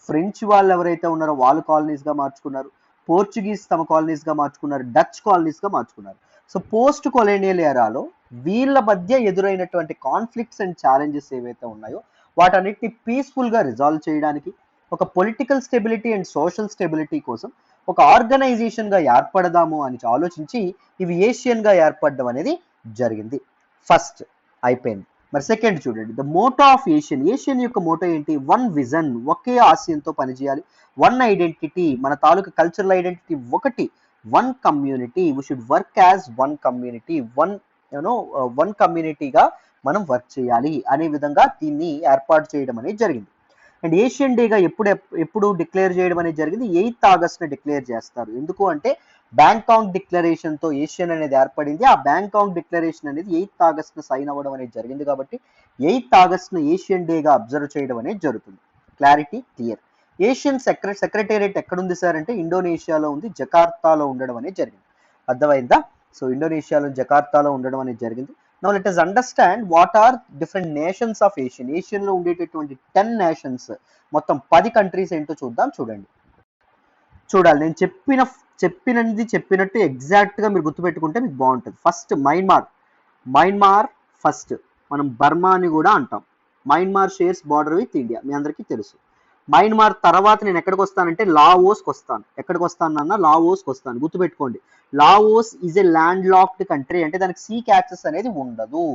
ఫ్రెంచ్ వాళ్ళు ఎవరైతే ఉన్నారో వాళ్ళు కాలనీస్గా మార్చుకున్నారు, పోర్చుగీస్ తమ కాలనీస్గా మార్చుకున్నారు, డచ్ కాలనీస్గా మార్చుకున్నారు. సో పోస్ట్ కొలోనియల్ ఎరాలో వీళ్ళ మధ్య ఎదురైనటువంటి కాన్ఫ్లిక్ట్స్ అండ్ ఛాలెంజెస్ ఏవైతే ఉన్నాయో వాటన్నిటిని పీస్ఫుల్గా రిజాల్వ్ చేయడానికి, ఒక political stability and social stability కోసం ఒక ఆర్గనైజేషన్గా ఏర్పడదాము అని ఆలోచించి ఇవి ఏషియన్గా ఏర్పడడం అనేది జరిగింది. ఫస్ట్ అయిపోయింది. మరి సెకండ్ చూడండి, the motto of ASEAN. ASEAN యొక్క మోటో ఏంటి? వన్ విజన్, ఒకే ఆశయంతో పనిచేయాలి. వన్ ఐడెంటిటీ, మన తాలూకా కల్చరల్ ఐడెంటిటీ ఒకటి. One community, we should work as one community, one కమ్యూనిటీగా మనం వర్క్ చేయాలి అనే విధంగా దీన్ని ఏర్పాటు చేయడం అనేది జరిగింది. అండ్ ఏషియన్ డేగా ఎప్పుడు డిక్లేర్ చేయడం అనేది జరిగింది? 8th ఆగస్ట్ని డిక్లేర్ చేస్తారు. ఎందుకు అంటే బ్యాంకాక్ డిక్లరేషన్తో ఏషియన్ అనేది ఏర్పడింది. ఆ బ్యాంకాక్ డిక్లరేషన్ అనేది 8th ఆగస్ట్ను సైన్ అవ్వడం అనేది జరిగింది కాబట్టి 8th ఆగస్ట్ను ఏషియన్ డేగా అబ్జర్వ్ చేయడం అనేది జరుగుతుంది. Clarity clear. ఏషియన్ సెక్రటేరియట్ ఎక్కడుంది సార్ అంటే ఇండోనేషియాలో ఉంది, జకార్తాలో ఉండడం అనేది జరిగింది. అర్థమైందా? సో ఇండోనేషియాలో జకార్తాలో ఉండడం అనేది జరిగింది. Now let us understand what are different nations of ASEAN. ఏషియన్లో ఉండేటటువంటి 10 నేషన్స్, మొత్తం 10 కంట్రీస్ ఏంటో చూద్దాం. చూడాలి, నేను చెప్పినట్టు ఎగ్జాక్ట్గా మీరు గుర్తుపెట్టుకుంటే మీకు బాగుంటుంది. ఫస్ట్ మయన్మార్ ఫస్ట్, మనం బర్మా అని కూడా అంటాం. Myanmar shares border with India, మీ అందరికీ తెలుసు. మయన్మార్ తర్వాత నేను ఎక్కడికి వస్తానంటే లావోస్కి వస్తాను. ఎక్కడికి వస్తాను అన్న? లావోస్కి వస్తాను. గుర్తుపెట్టుకోండి, Laos is a land locked country, అంటే దానికి సీక్ యాక్సెస్ అనేది ఉండదు.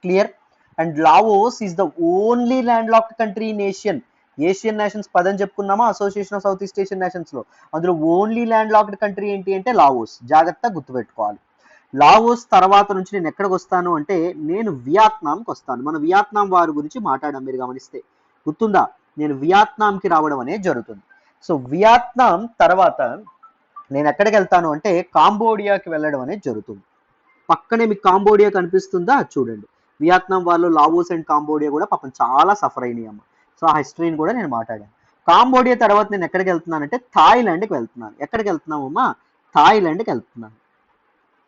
Clear? And Laos is the only land locked country in ASEAN nations పదని చెప్పుకున్నామా, association of south east Asian nations లో. అందులో ఓన్లీ ల్యాండ్ లాక్డ్ కంట్రీ ఏంటి అంటే లావోస్. జాగ్రత్తగా గుర్తుపెట్టుకోవాలి. లావోస్ తర్వాత నుంచి నేను ఎక్కడికి వస్తాను అంటే నేను వియత్నాంకి వస్తాను. మన వియత్నాం వారి గురించి మాట్లాడాం, మీరు గమనిస్తే గుర్తుందా? నేను వియత్నాంకి రావడం అనేది జరుగుతుంది. సో వియత్నాం తర్వాత నేను ఎక్కడికి వెళ్తాను అంటే కాంబోడియాకి వెళ్ళడం అనేది జరుగుతుంది. పక్కనే మీకు కాంబోడియా కనిపిస్తుందా? చూడండి, వియత్నాం వాళ్ళు లావోస్ అండ్ కాంబోడియా కూడా పాపం చాలా సఫర్ అయినాయి అమ్మ. సో ఆ హిస్టరీని కూడా నేను మాట్లాడాను. కాంబోడియా తర్వాత నేను ఎక్కడికి వెళ్తున్నానంటే థాయిలాండ్కి వెళ్తున్నాను. ఎక్కడికి వెళ్తున్నామమ్మా? థాయిలాండ్కి వెళ్తున్నాను.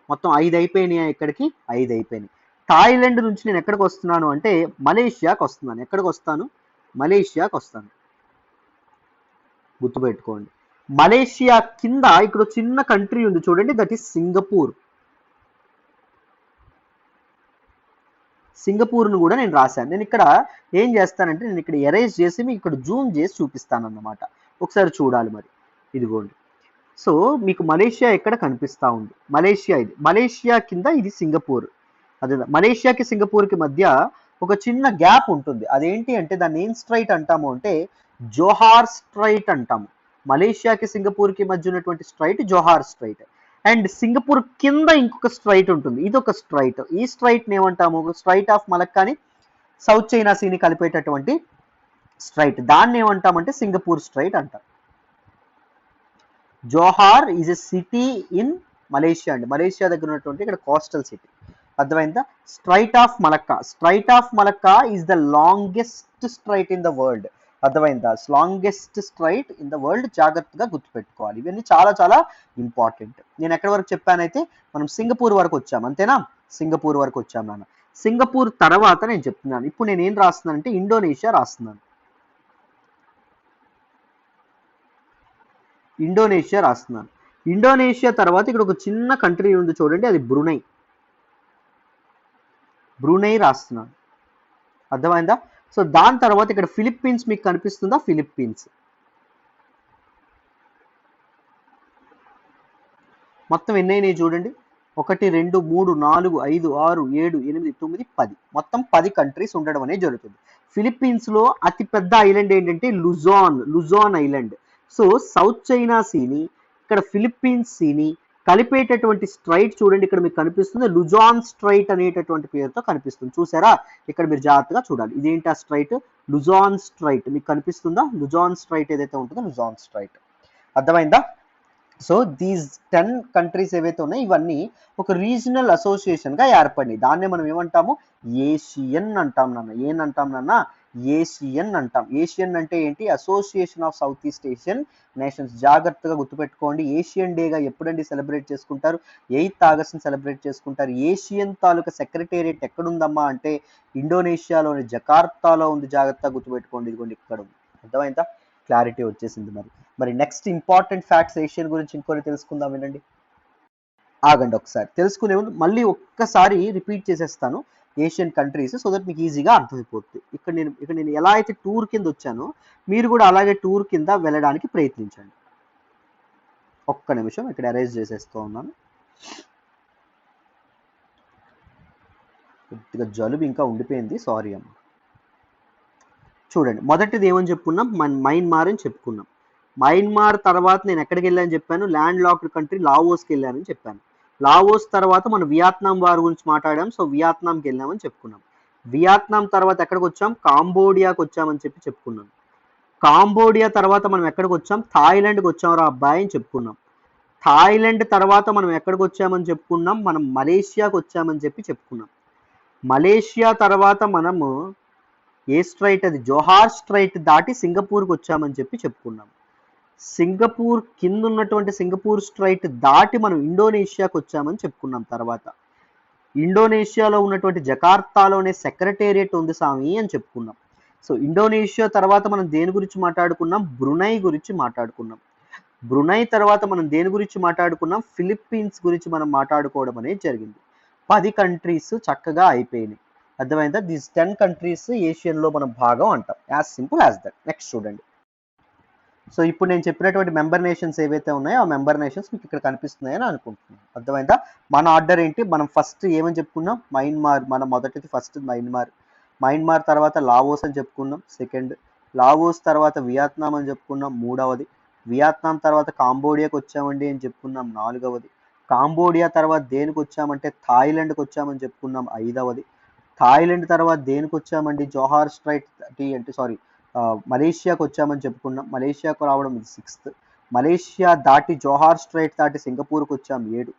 మొత్తం 5 అయిపోయినాయి. ఇక్కడికి 5 అయిపోయినాయి. థాయిలాండ్ నుంచి నేను ఎక్కడికి వస్తున్నాను అంటే మలేషియాకి వస్తున్నాను. ఎక్కడికి వస్తాను? మలేషియాకి వస్తాను. గుర్తుపెట్టుకోండి, మలేషియా కింద ఇక్కడ చిన్న కంట్రీ ఉంది చూడండి, దట్ ఈస్ సింగపూర్. సింగపూర్ను కూడా నేను రాశాను. నేను ఇక్కడ ఏం చేస్తానంటే నేను ఇక్కడ ఎరేజ్ చేసి మీకు ఇక్కడ జూమ్ చేసి చూపిస్తాను అన్నమాట. ఒకసారి చూడాలి మరి. ఇదిగోండి, సో మీకు మలేషియా ఎక్కడ కనిపిస్తూ ఉంది? మలేషియా ఇది. మలేషియా కింద ఇది సింగపూర్. అదే మలేషియాకి సింగపూర్కి మధ్య ఒక చిన్న గ్యాప్ ఉంటుంది. అదేంటి అంటే దాన్ని ఏం స్ట్రైట్ అంటాము అంటే జోహార్ స్ట్రైట్ అంటాము. మలేషియాకి సింగపూర్కి మధ్య ఉన్నటువంటి strait Johor strait. And Singapore కింద ఇంకొక స్ట్రైట్ ఉంటుంది, ఇది ఒక స్ట్రైట్. ఈ స్ట్రైట్ని ఏమంటాము? స్ట్రైట్ ఆఫ్ మలక్కాని సౌత్ చైనా సీని కలిపేటటువంటి స్ట్రైట్. దాన్ని ఏమంటామంటే సింగపూర్ స్ట్రైట్ అంటాం. Johor is a city in Malaysia అండి. మలేషియా దగ్గర ఉన్నటువంటి ఇక్కడ కోస్టల్ సిటీ. అర్థమైందా? Strait of Malacca. Strait of Malacca is the longest strait in the world. అర్థమైందా? Longest strait in the world. జాగ్రత్తగా గుర్తుపెట్టుకోవాలి, ఇవన్నీ చాలా చాలా ఇంపార్టెంట్. నేను ఎక్కడి వరకు చెప్పానైతే మనం సింగపూర్ వరకు వచ్చాం, అంతేనా? సింగపూర్ వరకు వచ్చాం నాన్న. సింగపూర్ తర్వాత నేను చెప్తున్నాను, ఇప్పుడు నేను ఏం రాస్తున్నానంటే ఇండోనేషియా రాస్తున్నాను. ఇండోనేషియా రాస్తున్నాను. ఇండోనేషియా తర్వాత ఇక్కడ ఒక చిన్న కంట్రీ ఉంది చూడండి, అది బ్రునై. బ్రునై రాస్తున్నాను. అర్థమైందా? సో దాని తర్వాత ఇక్కడ ఫిలిప్పీన్స్ మీకు కనిపిస్తుందా? ఫిలిప్పీన్స్. మొత్తం ఎన్నైనాయి చూడండి, 1 2 3 4 5 6 7 8 9 10. మొత్తం 10 కంట్రీస్ ఉండడం అనేది జరుగుతుంది. ఫిలిప్పీన్స్ లో అతి పెద్ద ఐలాండ్ ఏంటంటే లుజాన్ ఐలాండ్. సో సౌత్ చైనా సీని ఇక్కడ ఫిలిప్పీన్స్ సీని కలిపేటటువంటి స్ట్రైట్ చూడండి, ఇక్కడ మీకు కనిపిస్తుంది లుజాన్ స్ట్రైట్ అనేటటువంటి పేరుతో కనిపిస్తుంది. చూసారా? ఇక్కడ మీరు జాగ్రత్తగా చూడాలి, ఇదేంటి ఆ స్ట్రైట్? లుజాన్ స్ట్రైట్. మీకు కనిపిస్తుందా? లుజాన్ స్ట్రైట్ ఏదైతే ఉంటుందో లుజాన్ స్ట్రైట్. అర్థమైందా? సో దీస్ 10 కంట్రీస్ ఏవైతే ఉన్నాయో ఇవన్నీ ఒక రీజనల్ అసోసియేషన్గా ఏర్పడినాయి. దాన్నే మనం ఏమంటాము? ఏషియన్ అంటాం నాన్న. ఏనంటాం నాన్న? ఏషియన్ అంటాం. ఏషియన్ అంటే ఏంటి? Association of south east Asian nations. జాగ్రత్తగా గుర్తుపెట్టుకోండి. ఏషియన్ డేగా ఎప్పుడండి సెలబ్రేట్ చేసుకుంటారు? 8th ఆగస్ట్ని సెలబ్రేట్ చేసుకుంటారు. ఏషియన్ తాలూకా సెక్రటేరియట్ ఎక్కడుందమ్మా అంటే ఇండోనేషియాలోని జకార్తాలో ఉంది. జాగ్రత్తగా గుర్తుపెట్టుకోండి, ఇదిగోండి ఇక్కడ ఉంది. అర్థమైందా? క్లారిటీ వచ్చేసింది. మరి నెక్స్ట్ ఇంపార్టెంట్ ఫ్యాక్ట్స్ ఏషియన్ గురించి ఇంకొని తెలుసుకుందాం. వినండి, ఆగండి ఒకసారి. తెలుసుకునే ముందు మళ్ళీ ఒక్కసారి రిపీట్ చేసేస్తాను ఏషియన్ కంట్రీస్, సో దట్ మీకు ఈజీగా అర్థమైపోతుంది. ఇక్కడ నేను ఎలా అయితే టూర్ కింద వచ్చానో మీరు కూడా అలాగే టూర్ కింద వెళ్ళడానికి ప్రయత్నించండి. ఒక్క నిమిషం ఇక్కడ అరేంజ్ చేసేస్తూ ఉన్నాను. కొద్దిగా జలుబు ఇంకా ఉండిపోయింది, సారీ అమ్మ. చూడండి, మొదటిది ఏమని చెప్పుకున్నాం? మయన్మార్ అని చెప్పుకున్నాం. మయన్మార్ తర్వాత నేను ఎక్కడికి వెళ్ళానని చెప్పాను? ల్యాండ్ లాక్డ్ కంట్రీ లావోస్కి వెళ్ళానని చెప్పాను. లావోస్ తర్వాత మనం వియత్నాం వారి గురించి మాట్లాడాం, సో వియత్నాంకి వెళ్ళామని చెప్పుకున్నాం. వియత్నాం తర్వాత ఎక్కడికి వచ్చాం? కాంబోడియాకి వచ్చామని చెప్పుకున్నాం. కాంబోడియా తర్వాత మనం ఎక్కడికి వచ్చాం? థాయిలాండ్కి వచ్చాం రా అబ్బాయి అని చెప్పుకున్నాం. థాయిలాండ్ తర్వాత మనం ఎక్కడికి వచ్చామని చెప్పుకున్నాం? మనం మలేషియాకి వచ్చామని చెప్పుకున్నాం. మలేషియా తర్వాత మనము ఏ స్ట్రైట్? అది జోహార్ స్ట్రైట్ దాటి సింగపూర్కి వచ్చామని చెప్పుకున్నాం. సింగపూర్ కింద ఉన్నటువంటి సింగపూర్ స్ట్రైట్ దాటి మనం ఇండోనేషియాకి వచ్చామని చెప్పుకున్నాం. తర్వాత ఇండోనేషియాలో ఉన్నటువంటి జకార్తాలోనే సెక్రటేరియట్ ఉంది స్వామి అని చెప్పుకున్నాం. సో ఇండోనేషియా తర్వాత మనం దేని గురించి మాట్లాడుకున్నాం? బ్రునై గురించి మాట్లాడుకున్నాం. బ్రునై తర్వాత మనం దేని గురించి మాట్లాడుకున్నాం? ఫిలిప్పీన్స్ గురించి మనం మాట్లాడుకోవడం అనేది జరిగింది. 10 కంట్రీస్ చక్కగా అయిపోయినాయి. అర్థమైందా? దీస్ 10 కంట్రీస్ ఏషియన్లో మనం భాగం అంటాం. As simple as that. Next చూడండి, సో ఇప్పుడు నేను చెప్పినటువంటి మెంబర్ నేషన్స్ ఏవైతే ఉన్నాయో ఆ మెంబర్ నేషన్స్ మీకు ఇక్కడ కనిపిస్తున్నాయని అనుకుంటున్నాను. అర్థమైందా? మన ఆర్డర్ ఏంటి? మనం ఫస్ట్ ఏమని చెప్పుకున్నాం? మయన్మార్. మన మొదటిది ఫస్ట్ మయన్మార్ తర్వాత లావోస్ అని చెప్పుకున్నాం, సెకండ్. లావోస్ తర్వాత వియత్నాం అని చెప్పుకున్నాం, మూడవది. వియత్నాం తర్వాత కాంబోడియాకి వచ్చామండి అని చెప్పుకున్నాం, నాలుగవది. కాంబోడియా తర్వాత దేనికి వచ్చామంటే థాయిలాండ్కి వచ్చామని చెప్పుకున్నాం, ఐదవది. థాయిలాండ్ తర్వాత దేనికి వచ్చామండి? జోహార్ స్ట్రైట్ అంటే సారీ మలేషియాకి వచ్చామని చెప్పుకున్నాం, మలేషియాకు రావడం ఇది సిక్స్త్. మలేషియా దాటి జోహార్ స్ట్రైట్ దాటి సింగపూర్కి వచ్చాం, 7.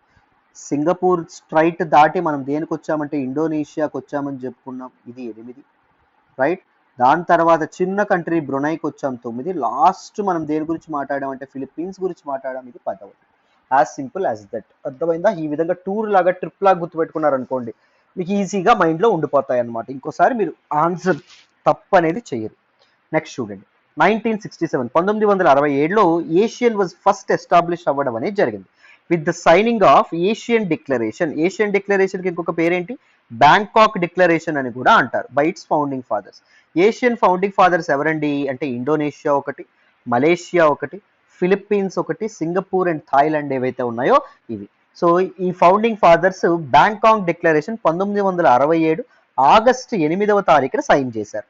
సింగపూర్ స్ట్రైట్ దాటి మనం దేనికి వచ్చామంటే ఇండోనేషియాకి వచ్చామని చెప్పుకున్నాం, ఇది 8. రైట్. దాని తర్వాత చిన్న కంట్రీ బ్రునైకి వచ్చాం, 9. లాస్ట్ మనం దేని గురించి మాట్లాడామంటే ఫిలిప్పీన్స్ గురించి మాట్లాడాం, ఇది 10. As simple as that. అర్థమైందా? ఈ విధంగా టూర్ లాగా ట్రిప్ లాగా గుర్తుపెట్టుకున్నారు అనుకోండి, మీకు ఈజీగా మైండ్లో ఉండిపోతాయి అన్నమాట. ఇంకోసారి మీరు ఆన్సర్ తప్పు అనేది చేయరు. నెక్స్ట్ చూడండి, 1967 1967లో ఏషియన్ వాజ్ ఫస్ట్ ఎస్టాబ్లిష్ అవ్వడం అనేది జరిగింది with the signing of ASEAN declaration. ASEAN డిక్లరేషన్కి ఇంకొక పేరేంటి? బ్యాంకాక్ డిక్లరేషన్ అని కూడా అంటారు, by its founding fathers. ASEAN founding fathers ఎవరండి అంటే ఇండోనేషియా ఒకటి, మలేషియా ఒకటి, ఫిలిప్పీన్స్ ఒకటి, సింగపూర్ అండ్ థాయిలాండ్ ఏవైతే ఉన్నాయో ఇవి. సో ఈ founding fathers Bangkok declaration 1967 August 8వ తారీఖున సైన్ చేశారు.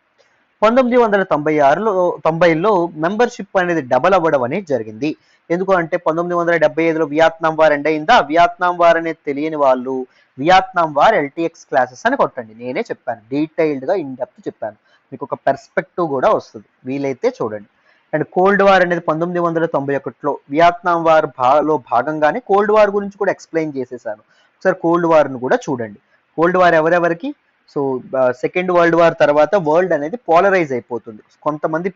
1990లో మెంబర్షిప్ అనేది డబల్ అవ్వడం అనేది జరిగింది. ఎందుకు అంటే 1975లో వియత్నాం వార్ ఎండ్ అయిందా? వియత్నాం వార్ అనేది తెలియని వాళ్ళు వియత్నాం వార్ ఎల్టీఎక్స్ క్లాసెస్ అని కొట్టండి, నేనే చెప్పాను, డీటెయిల్డ్గా ఇన్ డెప్త్ చెప్పాను, మీకు ఒక పర్స్పెక్టివ్ కూడా వస్తుంది, వీలైతే చూడండి. అండ్ కోల్డ్ వార్ అనేది 1991లో వియత్నాం వార్ లో భాగంగానే కోల్డ్ వార్ గురించి కూడా ఎక్స్ప్లెయిన్ చేసేసాను, ఒకసారి కోల్డ్ వార్ను కూడా చూడండి. కోల్డ్ వార్ ఎవరెవరికి? సో సెకండ్ వరల్డ్ వార్ తర్వాత వరల్డ్ అనేది పోలరైజ్ అయిపోతుంది. కొంతమంది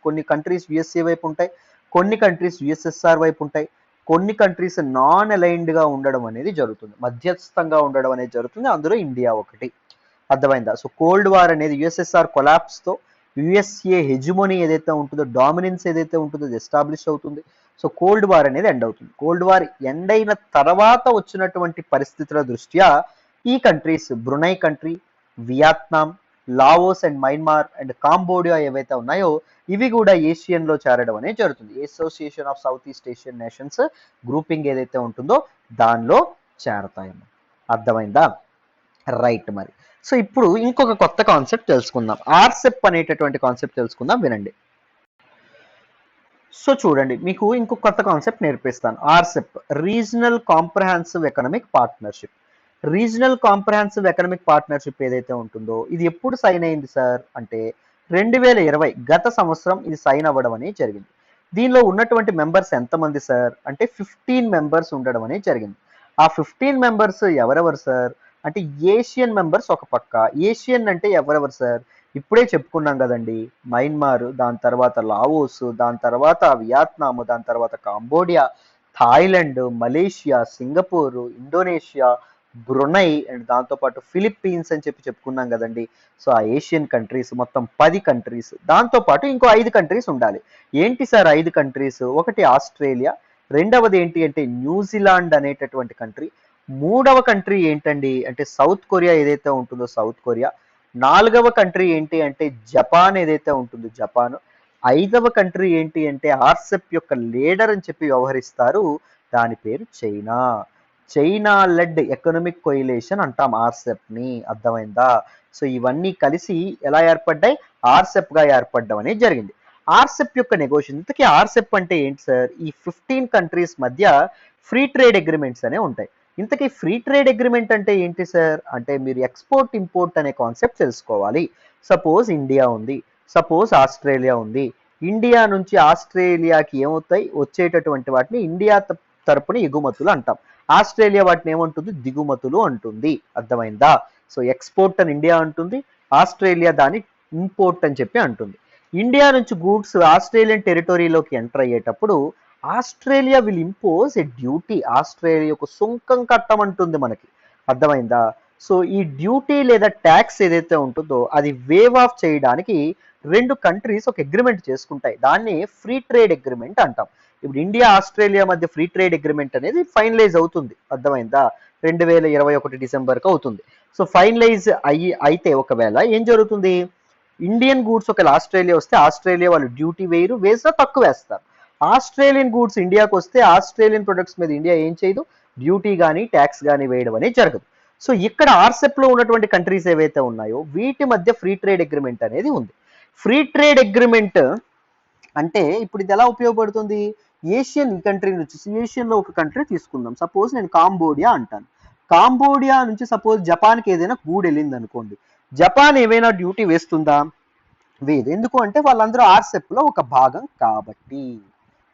కొన్ని కంట్రీస్ యుఎస్ఏ వైపు ఉంటాయి, కొన్ని కంట్రీస్ యుఎస్ఎస్ఆర్ వైపు ఉంటాయి, కొన్ని కంట్రీస్ నాన్ అలైన్డ్గా ఉండడం అనేది జరుగుతుంది, మధ్యస్థంగా ఉండడం అనేది జరుగుతుంది, అందులో ఇండియా ఒకటి. అర్థమైందా? సో కోల్డ్ వార్ అనేది యుఎస్ఎస్ఆర్ కొలాప్స్తో యుఎస్ఏ హెజుమోనీ ఏదైతే ఉంటుందో, డామినెన్స్ ఏదైతే ఉంటుందో ఎస్టాబ్లిష్ అవుతుంది. సో కోల్డ్ వార్ అనేది ఎండ్ అవుతుంది. కోల్డ్ వార్ ఎండ్ అయిన తర్వాత వచ్చినటువంటి పరిస్థితుల దృష్ట్యా ఈ countries Brunei country, Vietnam, Laos and Myanmar and Cambodia ఏవైతే ఉన్నాయో ఇవి కూడా ఏషియన్లో చేరడం అనేది జరుగుతుంది. Association of south east Asian nations grouping ఏదైతే ఉంటుందో దానిలో చేరతాయన్నమాట. అర్థమైందా? రైట్. మరి సో ఇప్పుడు ఇంకొక కొత్త కాన్సెప్ట్ తెలుసుకుందాం, ఆర్సెప్ అనేటటువంటి కాన్సెప్ట్ తెలుసుకుందాం, వినండి. సో చూడండి, మీకు ఇంకొక కొత్త కాన్సెప్ట్ నేర్పిస్తాను. RCEP, regional comprehensive economic partnership. Regional comprehensive economic partnership ఏదైతే ఉంటుందో ఇది ఎప్పుడు సైన్ అయింది సార్ అంటే 2020 గత సంవత్సరం ఇది సైన్ అవ్వడం అనేది జరిగింది. దీనిలో ఉన్నటువంటి మెంబర్స్ ఎంతమంది సార్ అంటే 15 మెంబర్స్ ఉండడం అనేది జరిగింది. ఆ 15 మెంబర్స్ ఎవరెవరు సార్ అంటే ఏషియన్ మెంబర్స్ ఒక పక్క. ఏషియన్ అంటే ఎవరెవరు సార్? ఇప్పుడే చెప్పుకున్నాం కదండి, మయన్మార్, దాని తర్వాత లావోస్, దాని తర్వాత వియత్నాం, దాని తర్వాత Cambodia, Thailand, Malaysia, Singapore, Indonesia, Brunei and దాంతోపాటు ఫిలిప్పీన్స్ అని చెప్పుకున్నాం కదండి. సో ఆ ఏషియన్ కంట్రీస్ మొత్తం 10 కంట్రీస్, దాంతోపాటు ఇంకో 5 కంట్రీస్ ఉండాలి. ఏంటి సార్ 5 కంట్రీస్? ఒకటి ఆస్ట్రేలియా, రెండవది ఏంటి అంటే న్యూజిలాండ్ అనేటటువంటి కంట్రీ, మూడవ కంట్రీ ఏంటండి అంటే సౌత్ కొరియా ఏదైతే ఉంటుందో సౌత్ కొరియా, నాలుగవ కంట్రీ ఏంటి అంటే జపాన్ ఏదైతే ఉంటుందో జపాన్, ఐదవ కంట్రీ ఏంటి అంటే ఆర్సెప్ యొక్క లీడర్ అని చెప్పి వ్యవహరిస్తారు, దాని పేరు China. China led economic coalition అంటాం ఆర్సెప్ని. అర్థమైందా? సో ఇవన్నీ కలిసి ఎలా ఏర్పడ్డాయి? ఆర్సెప్గా ఏర్పడడం అనేది జరిగింది. ఆర్సెప్ యొక్క నెగోషియేషన్, ఇంతకీ ఆర్సెప్ అంటే ఏంటి సార్? ఈ 15 కంట్రీస్ మధ్య ఫ్రీ ట్రేడ్ అగ్రిమెంట్స్ అనే ఉంటాయి. ఇంతకీ ఫ్రీ ట్రేడ్ అగ్రిమెంట్ అంటే ఏంటి సార్ అంటే మీరు ఎక్స్పోర్ట్ ఇంపోర్ట్ అనే కాన్సెప్ట్ తెలుసుకోవాలి. సపోజ్ ఇండియా ఉంది, సపోజ్ ఆస్ట్రేలియా ఉంది. ఇండియా నుంచి ఆస్ట్రేలియాకి ఏమవుతాయి? వచ్చేటటువంటి వాటిని ఇండియా తరపున ఎగుమతులు అంటాం, ఆస్ట్రేలియా వాటిని ఏమంటుంది? దిగుమతులు అంటుంది. అర్థమైందా? సో ఎక్స్పోర్ట్ అని ఇండియా అంటుంది, ఆస్ట్రేలియా దాన్ని ఇంపోర్ట్ అని చెప్పి అంటుంది. ఇండియా నుంచి గూడ్స్ ఆస్ట్రేలియన్ టెరిటరీలోకి ఎంటర్ అయ్యేటప్పుడు Australia will impose a duty, ఆస్ట్రేలియాకు సుంకం కట్టమంటుంది మనకి. అర్థమైందా? సో ఈ డ్యూటీ లేదా ట్యాక్స్ ఏదైతే ఉంటుందో అది వేవ్ ఆఫ్ చేయడానికి రెండు కంట్రీస్ ఒక అగ్రిమెంట్ చేసుకుంటాయి, దాన్ని ఫ్రీ ట్రేడ్ అగ్రిమెంట్ అంటాం. ఇప్పుడు ఇండియా ఆస్ట్రేలియా మధ్య ఫ్రీ ట్రేడ్ అగ్రిమెంట్ అనేది ఫైనలైజ్ అవుతుంది. అర్థమైందా? 2021 డిసెంబర్కి అవుతుంది. సో ఫైనలైజ్ అయితే ఒకవేళ ఏం జరుగుతుంది? ఇండియన్ గూడ్స్ ఒకవేళ ఆస్ట్రేలియా వస్తే ఆస్ట్రేలియా వాళ్ళు డ్యూటీ వేసినా తక్కువ వేస్తారు. ఆస్ట్రేలియన్ గూడ్స్ ఇండియాకి వస్తే ఆస్ట్రేలియన్ ప్రొడక్ట్స్ మీద ఇండియా ఏం చేయదు, డ్యూటీ కానీ ట్యాక్స్ కానీ వేయడం అనేది జరగదు. సో ఇక్కడ ఆర్సెప్ లో ఉన్నటువంటి కంట్రీస్ ఏవైతే ఉన్నాయో వీటి మధ్య ఫ్రీ ట్రేడ్ అగ్రిమెంట్ అనేది ఉంది. ఫ్రీ ట్రేడ్ అగ్రిమెంట్ అంటే ఇప్పుడు ఇది ఎలా ఉపయోగపడుతుంది, ఏషియన్ కంట్రీ నుంచి, ఏషియన్ లో ఒక కంట్రీ తీసుకుందాం, సపోజ్ నేను కాంబోడియా అంటాను. కాంబోడియా నుంచి సపోజ్ జపాన్కి ఏదైనా గూడ్ వెళ్ళింది అనుకోండి, జపాన్ ఏమైనా డ్యూటీ వేస్తుందా, వేయదు. ఎందుకు అంటే వాళ్ళందరూ ఆర్సెప్ లో ఒక భాగం కాబట్టి.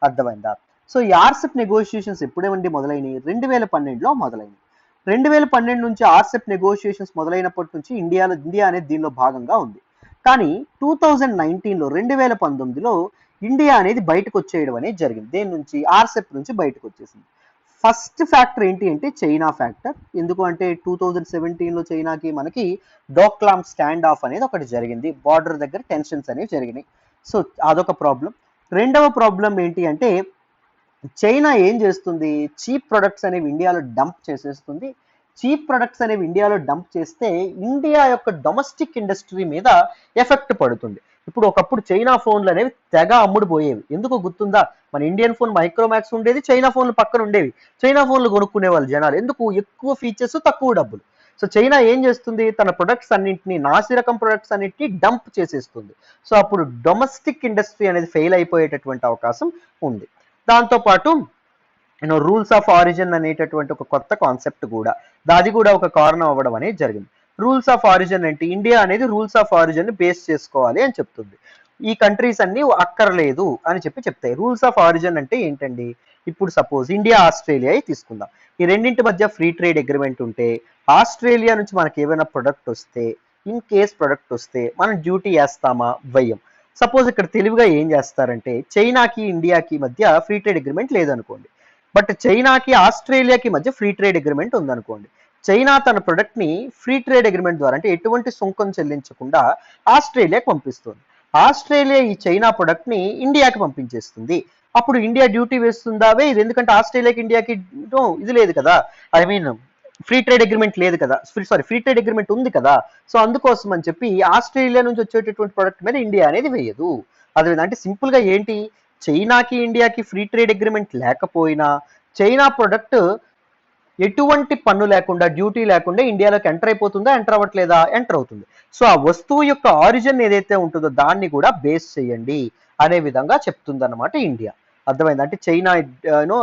అర్థమైందా? సో ఈ ఆర్సెప్ నెగోషియేషన్స్ ఎప్పుడేమండి మొదలైనవి, 2012లో మొదలైనవి. 2012 నుంచి ఆర్సెప్ నెగోషియేషన్స్ మొదలైనప్పటి నుంచి ఇండియా అనేది దీనిలో భాగంగా ఉంది. కానీ 2019లో 2019లో ఇండియా అనేది బయటకు వచ్చేయడం అనేది జరిగింది. దేని నుంచి, ఆర్సెప్ నుంచి బయటకు వచ్చేసింది. ఫస్ట్ ఫ్యాక్టర్ ఏంటి అంటే చైనా ఫ్యాక్టర్. ఎందుకు అంటే 2017లో చైనాకి మనకి డోక్లాం స్టాండ్ ఆఫ్ అనేది ఒకటి జరిగింది, బార్డర్ దగ్గర టెన్షన్స్ అనేవి జరిగినాయి. సో అదొక ప్రాబ్లం. రెండవ ప్రాబ్లం ఏంటి అంటే చైనా ఏం చేస్తుంది, చీప్ ప్రొడక్ట్స్ అనేవి ఇండియాలో డంప్ చేసేస్తుంది. చీప్ ప్రొడక్ట్స్ అనేవి ఇండియాలో డంప్ చేస్తే ఇండియా యొక్క డొమెస్టిక్ ఇండస్ట్రీ మీద ఎఫెక్ట్ పడుతుంది. ఇప్పుడు ఒకప్పుడు చైనా ఫోన్లు అనేవి తెగ అమ్ముడు పోయేవి. ఎందుకు గుర్తుందా, మన ఇండియన్ ఫోన్ మైక్రోమాక్స్ ఉండేది, చైనా ఫోన్లు పక్కన ఉండేవి. చైనా ఫోన్లు కొనుక్కునే వాళ్ళు జనాలు. ఎందుకు, ఎక్కువ ఫీచర్స్ తక్కువ డబ్బులు. సో చైనా ఏం చేస్తుంది, తన ప్రొడక్ట్స్ అన్నింటినీ, నాసిరకం ప్రొడక్ట్స్ అన్నింటినీ డంప్ చేసేస్తుంది. సో అప్పుడు డొమెస్టిక్ ఇండస్ట్రీ అనేది ఫెయిల్ అయిపోయేటటువంటి అవకాశం ఉంది. దాంతోపాటు రూల్స్ ఆఫ్ ఆరిజిన్ అనేటటువంటి ఒక కొత్త కాన్సెప్ట్ కూడా, అది కూడా ఒక కారణం అవ్వడం అనేది జరిగింది. రూల్స్ ఆఫ్ ఆరిజిన్ అంటే ఇండియా అనేది రూల్స్ ఆఫ్ ఆరిజిన్ బేస్ చేసుకోవాలి అని చెప్తుంది. ఈ కంట్రీస్ అన్ని అక్కర్లేదు అని చెప్తాయి. రూల్స్ ఆఫ్ ఆరిజిన్ అంటే ఏంటండి, ఇప్పుడు సపోజ్ ఇండియా ఆస్ట్రేలియా తీసుకుందాం. ఈ రెండింటి మధ్య ఫ్రీ ట్రేడ్ అగ్రిమెంట్ ఉంటే ఆస్ట్రేలియా నుంచి మనకి ఏమైనా ప్రొడక్ట్ వస్తే, ఇన్ కేస్ ప్రొడక్ట్ వస్తే మనం డ్యూటీ వేస్తామా, వెయ్యం. సపోజ్ ఇక్కడ తెలివిగా ఏం చేస్తారంటే చైనాకి ఇండియాకి మధ్య ఫ్రీ ట్రేడ్ అగ్రిమెంట్ లేదనుకోండి, బట్ చైనాకి ఆస్ట్రేలియాకి మధ్య ఫ్రీ ట్రేడ్ అగ్రిమెంట్ ఉందనుకోండి. చైనా తన ప్రొడక్ట్ ని ఫ్రీ ట్రేడ్ అగ్రిమెంట్ ద్వారా అంటే ఎటువంటి సుంకం చెల్లించకుండా ఆస్ట్రేలియాకి పంపిస్తుంది. ఆస్ట్రేలియా ఈ చైనా ప్రొడక్ట్ ని ఇండియాకి పంపించేస్తుంది. అప్పుడు ఇండియా డ్యూటీ వేస్తుందా, వేయదు. ఎందుకంటే ఆస్ట్రేలియాకి ఇండియాకి ఇది లేదు కదా, I mean free trade agreement లేదు కదా, ఫ్రీ ట్రేడ్ అగ్రిమెంట్ ఉంది కదా. సో అందుకోసం అని చెప్పి ఆస్ట్రేలియా నుంచి వచ్చేటటువంటి ప్రొడక్ట్ మీద ఇండియా అనేది వేయదు. అదే అంటే సింపుల్ గా ఏంటి, చైనాకి ఇండియాకి ఫ్రీ ట్రేడ్ అగ్రిమెంట్ లేకపోయినా చైనా ప్రొడక్ట్ ఎటువంటి పన్ను లేకుండా, డ్యూటీ లేకుండా ఇండియాలోకి ఎంటర్ అయిపోతుందా, ఎంటర్ అవ్వట్లేదా, ఎంటర్ అవుతుంది. సో ఆ వస్తువు యొక్క ఆరిజిన్ ఏదైతే ఉంటుందో దాన్ని కూడా బేస్ చేయండి అనే విధంగా చెప్తుందన్నమాట ఇండియా. అర్థమైంది? అంటే చైనా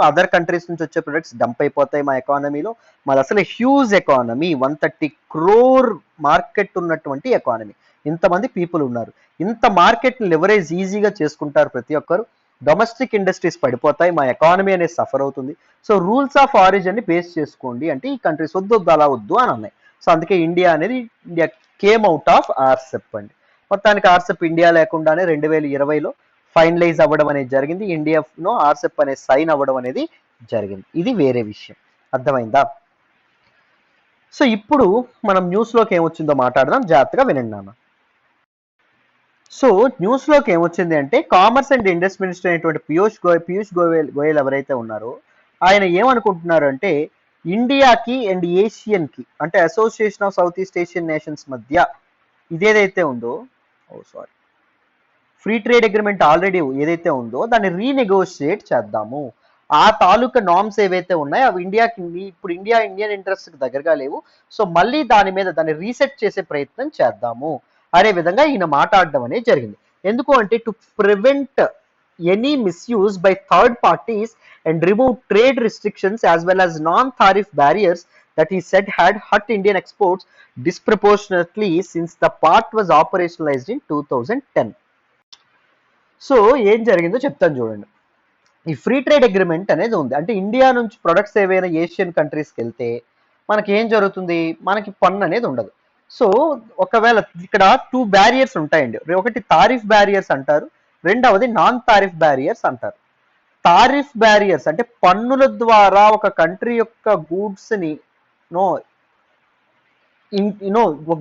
అదర్ కంట్రీస్ నుంచి వచ్చే ప్రొడక్ట్స్ డంప్ అయిపోతాయి మా ఎకానమీలో. మరి అసలు హ్యూజ్ ఎకానమీ, 130 crore మార్కెట్ ఉన్నటువంటి ఎకానమీ, ఇంతమంది పీపుల్ ఉన్నారు. ఇంత మార్కెట్ని లెవరేజ్ ఈజీగా చేసుకుంటారు ప్రతి ఒక్కరు. డొమెస్టిక్ ఇండస్ట్రీస్ పడిపోతాయి, మా ఎకానమీ అనేది సఫర్ అవుతుంది. సో రూల్స్ ఆఫ్ ఆరిజిన్ ని బేస్ చేసుకోండి అంటే ఈ కంట్రీస్ వద్దు అలా వద్దు అని అన్నాయి. సో అందుకే ఇండియా కేమ్ అవుట్ ఆఫ్ ఆర్సెప్ అండి. మొత్తానికి ఆర్సెప్ ఇండియా లేకుండానే 2020లో ఫైనలైజ్ అవ్వడం అనేది జరిగింది. ఇండియాలో ఆర్సెప్ అనే సైన్ అవ్వడం అనేది జరిగింది. ఇది వేరే విషయం. అర్థమైందా? సో ఇప్పుడు మనం న్యూస్లోకి ఏమొచ్చిందో మాట్లాడదాం, జాగ్రత్తగా వినండి నాన్న. సో న్యూస్లోకి ఏమొచ్చింది అంటే కామర్స్ అండ్ ఇండస్ట్రీ మినిస్టర్ అయినటువంటి పీయూష్ గోయల్ ఎవరైతే ఉన్నారో ఆయన ఏమనుకుంటున్నారు అంటే ఇండియాకి అండ్ ఏషియన్కి అంటే association of south east Asian nations మధ్య ఇదేదైతే ఉందో, ఫ్రీ ట్రేడ్ అగ్రిమెంట్ ఆల్రెడీ ఏదైతే ఉందో దాన్ని రీనెగోషియేట్ చేద్దాము. ఆ తాలూకా నామ్స్ ఏవైతే ఉన్నాయో అవి ఇప్పుడు ఇండియన్ ఇంట్రెస్ట్ దగ్గరగా లేవు. సో మళ్ళీ దాన్ని రీసెట్ చేసే ప్రయత్నం చేద్దాము అనే విధంగా ఈయన మాట్లాడడం అనేది జరిగింది. ఎందుకు అంటే to prevent any misuse by third parties and remove trade restrictions as well as non tariff barriers that he said had hurt Indian exports disproportionately since the part was operationalized in 2010. So ఏం జరిగిందో చెప్తాను చూడండి. ఈ free trade agreement అనేది ఉంది అంటే India నుంచి products ఏవైనా ఏషియన్ కంట్రీస్కి వెళ్తే మనకి ఏం జరుగుతుంది, మనకి పన్ను అనేది ఉండదు. సో ఒకవేళ ఇక్కడ 2 బ్యారియర్స్ ఉంటాయండి. ఒకటి తారిఫ్ బ్యారియర్స్ అంటారు, రెండవది నాన్ తారిఫ్ బ్యారియర్స్ అంటారు. తారిఫ్ బ్యారియర్స్ అంటే పన్నుల ద్వారా ఒక కంట్రీ యొక్క గూడ్స్ని